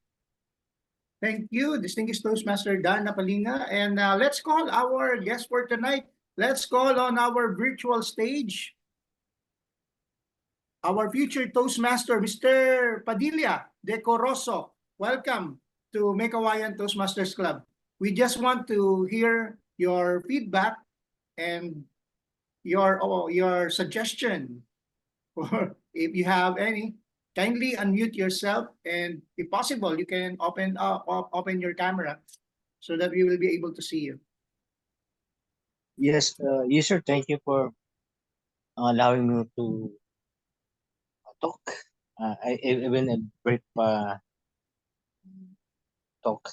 Thank you, Distinguished Toastmaster Dan Napalinga. And let's call our guest for tonight. Let's call on our virtual stage our future Toastmaster, Mr. Padilla de Corozo. Welcome to Meycauayan Toastmasters Club. We just want to hear your feedback and your suggestion, or if you have any. Kindly unmute yourself, and if possible, you can open your camera so that we will be able to see you. Yes, yes, sir. Thank you for allowing me to talk. Even a brief talk.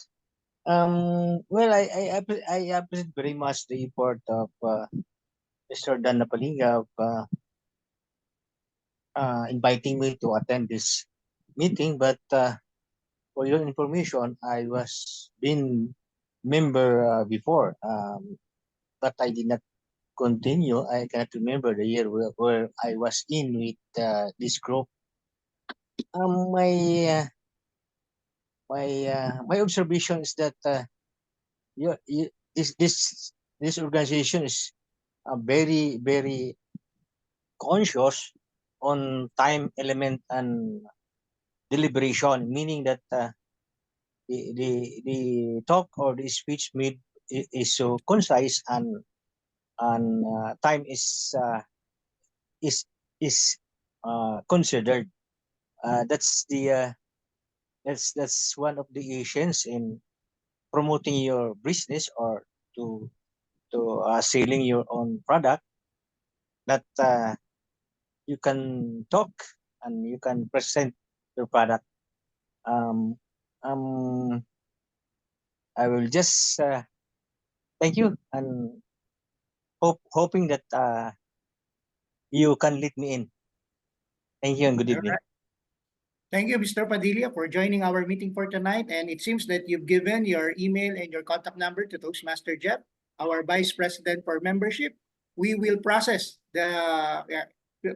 Well, I appreciate very much the effort of Mr. Dan Napalinga of inviting me to attend this meeting. But for your information, I was been member before, but I did not continue. I cannot remember the year where I was in with this group. My observation is that this organization is very conscious on time element and deliberation, meaning that the talk or the speech made is so concise, and time is considered. That's one of the Asians in promoting your business or to selling your own product, that you can talk and you can present your product. I will just thank you, and hoping that you can lead me in. Thank you and good evening. Right. Thank you, Mr. Padilla, for joining our meeting for tonight. And it seems that you've given your email and your contact number to Toastmaster Jeff, our Vice President for Membership. We will process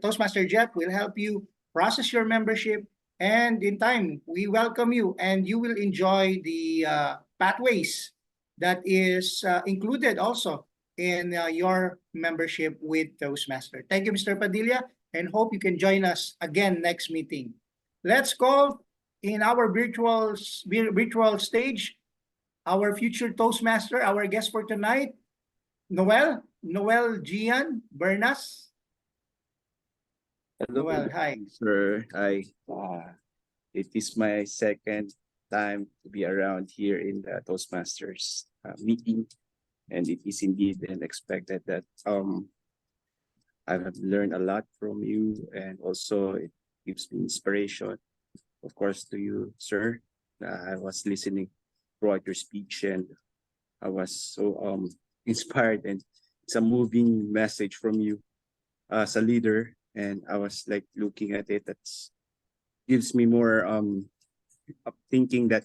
Toastmaster Jeff will help you process your membership And in time, we welcome you and you will enjoy the pathways that is included also in your membership with Toastmaster. Thank you, Mr. Padilla, and hope you can join us again next meeting. Let's call in our virtual stage our future Toastmaster, our guest for tonight, Noel Gian Bernas. Hello, Noel, hi. sir. It is my second time to be around here in the Toastmasters meeting, and it is indeed unexpected that I have learned a lot from you, and also it gives me inspiration, of course, to you, sir. I was listening throughout your speech, and I was so inspired, and it's a moving message from you as a leader, and I was like looking at it. That's gives me more thinking that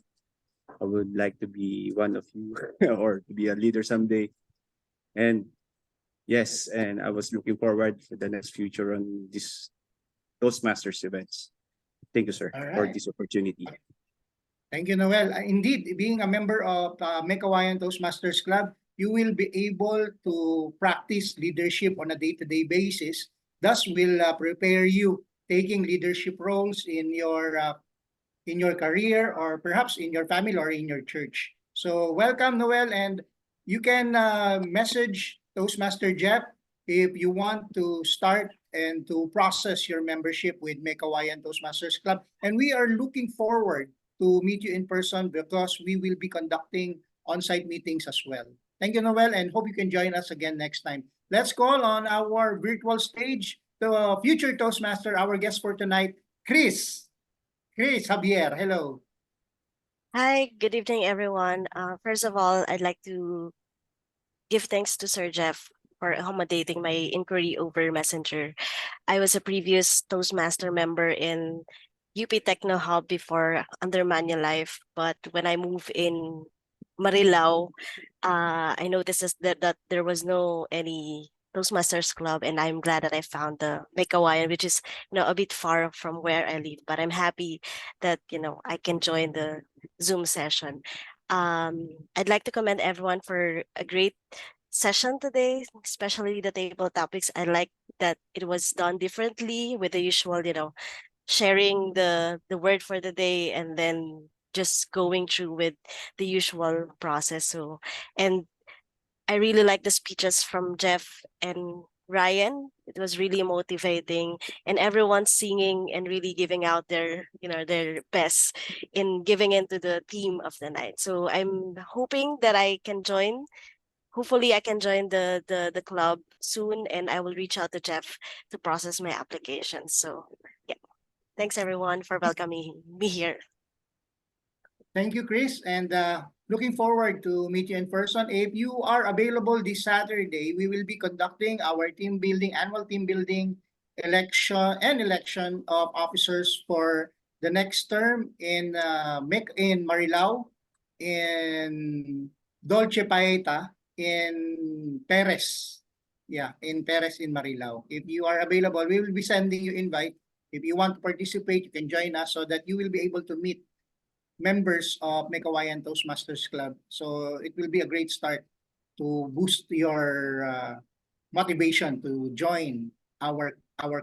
I would like to be one of you or to be a leader someday. And yes, and I was looking forward for the next future on this Toastmasters events. Thank you, sir, All for right. this opportunity. Thank you, Noel. Indeed, being a member of Meycauayan Toastmasters Club, you will be able to practice leadership on a day-to-day basis. Thus, will prepare you taking leadership roles in your career or perhaps in your family or in your church. So welcome, Noel, and you can message Toastmaster Jeff if you want to start and to process your membership with Meycauayan Toastmasters Club. And we are looking forward to meet you in person because we will be conducting on-site meetings as well. Thank you, Noel, and hope you can join us again next time. Let's call on our virtual stage the future Toastmaster, our guest for tonight, Chris. Chris Javier, hello. Hi, good evening, everyone. First of all, I'd like to give thanks to Sir Jeff for accommodating my inquiry over Messenger. I was a previous Toastmaster member in UP Techno Hub before under Manulife, but when I moved in Marilao, I noticed that there was no any Toastmasters club, and I'm glad that I found the Meycauayan, which is a bit far from where I live. But I'm happy that I can join the Zoom session. I'd like to commend everyone for a great session today, especially the table topics. I like that it was done differently with the usual, sharing the word for the day and then just going through with the usual process. So, and I really like the speeches from Jeff and Ryan. It was really motivating, and everyone singing and really giving out their best in giving into the theme of the night. So I'm hoping that I can join. Hopefully, I can join the club soon, and I will reach out to Jeff to process my application. So yeah, thanks everyone for welcoming me here. Thank you, Chris, and looking forward to meet you in person. If you are available this Saturday, we will be conducting our annual team building election of officers for the next term in Marilao, in Dolce Paeta, in Perez. Yeah, in Perez in Marilao. If you are available, we will be sending you invite. If you want to participate, you can join us so that you will be able to meet members of Meycauayan Toastmasters Club. So it will be a great start to boost your motivation to join our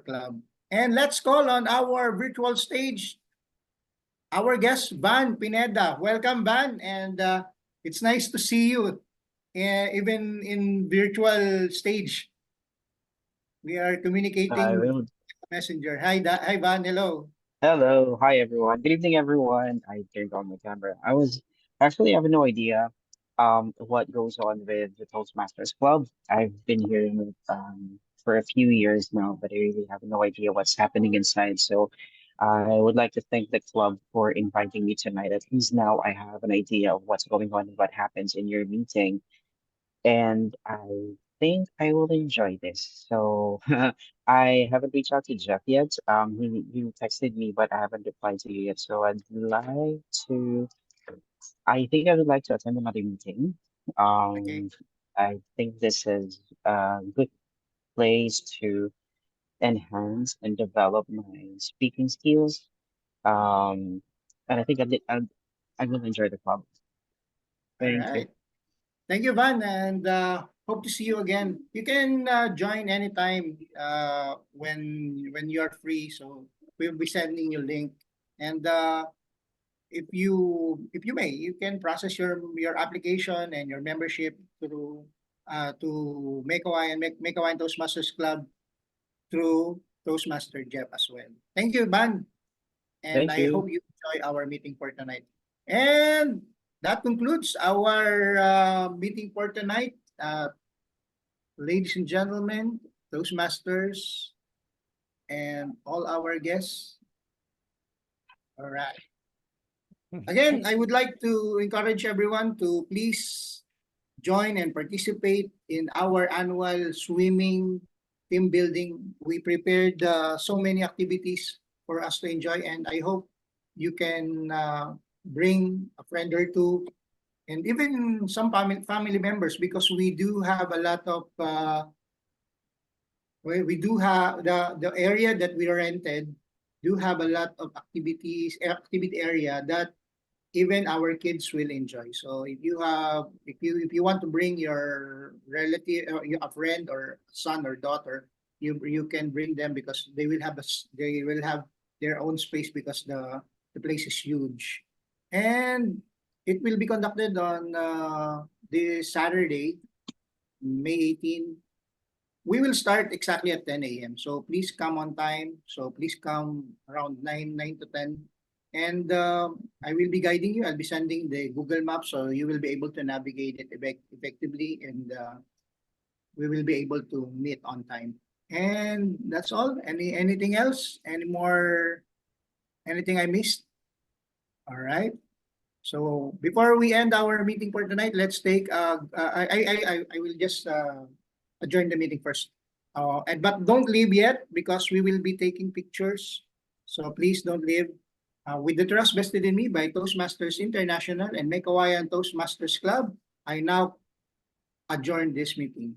club. And let's call on our virtual stage our guest Van Pineda. Welcome, Van, and it's nice to see you, even in virtual stage. We are I communicating will. messenger. Hi, Van. Hello. Hello, hi everyone. Good evening, everyone. I turned on my camera. I was actually have no idea what goes on with the Toastmasters Club. I've been hearing it for a few years now, but I really have no idea what's happening inside. So I would like to thank the club for inviting me tonight. At least now I have an idea of what's going on and what happens in your meeting, and I think I will enjoy this. So I haven't reached out to Jeff yet. He texted me, but I haven't replied to you yet. So to. I think I would like to attend another meeting. Okay. I think this is a good place to enhance and develop my speaking skills. And I think I will enjoy the club. All Thank you. right. Thank you, Van, and hope to see you again. You can join anytime when you're free. So we'll be sending you link, and if you may, you can process your application and your membership through to Meycauayan Toastmasters Club through Toastmaster Jeff as well. Thank you, Van, and Thank I you. hope you enjoy our meeting for tonight. And that concludes our meeting for tonight. Ladies and gentlemen, Toastmasters, and all our guests. All right. Again, I would like to encourage everyone to please join and participate in our annual swimming team building. We prepared so many activities for us to enjoy, and I hope you can bring a friend or two, and even some family members, because we do have a lot of we do have the area that we rented do have a lot of activity area that even our kids will enjoy. So if you want to bring your relative or a friend or son or daughter, you can bring them, because they will have their own space, because the place is huge. And it will be conducted on this Saturday, May 18. We will start exactly at 10 a.m. So please come on time. So please come around 9 to 10. And I will be guiding you. I'll be sending the Google Maps, so you will be able to navigate it effectively, and we will be able to meet on time. And that's all. Anything else? Anything I missed? All right. So before we end our meeting for tonight, let's take. I will just adjourn the meeting first. But don't leave yet, because we will be taking pictures. So please don't leave. With the trust vested in me by Toastmasters International and Meycauayan Toastmasters Club, I now adjourn this meeting.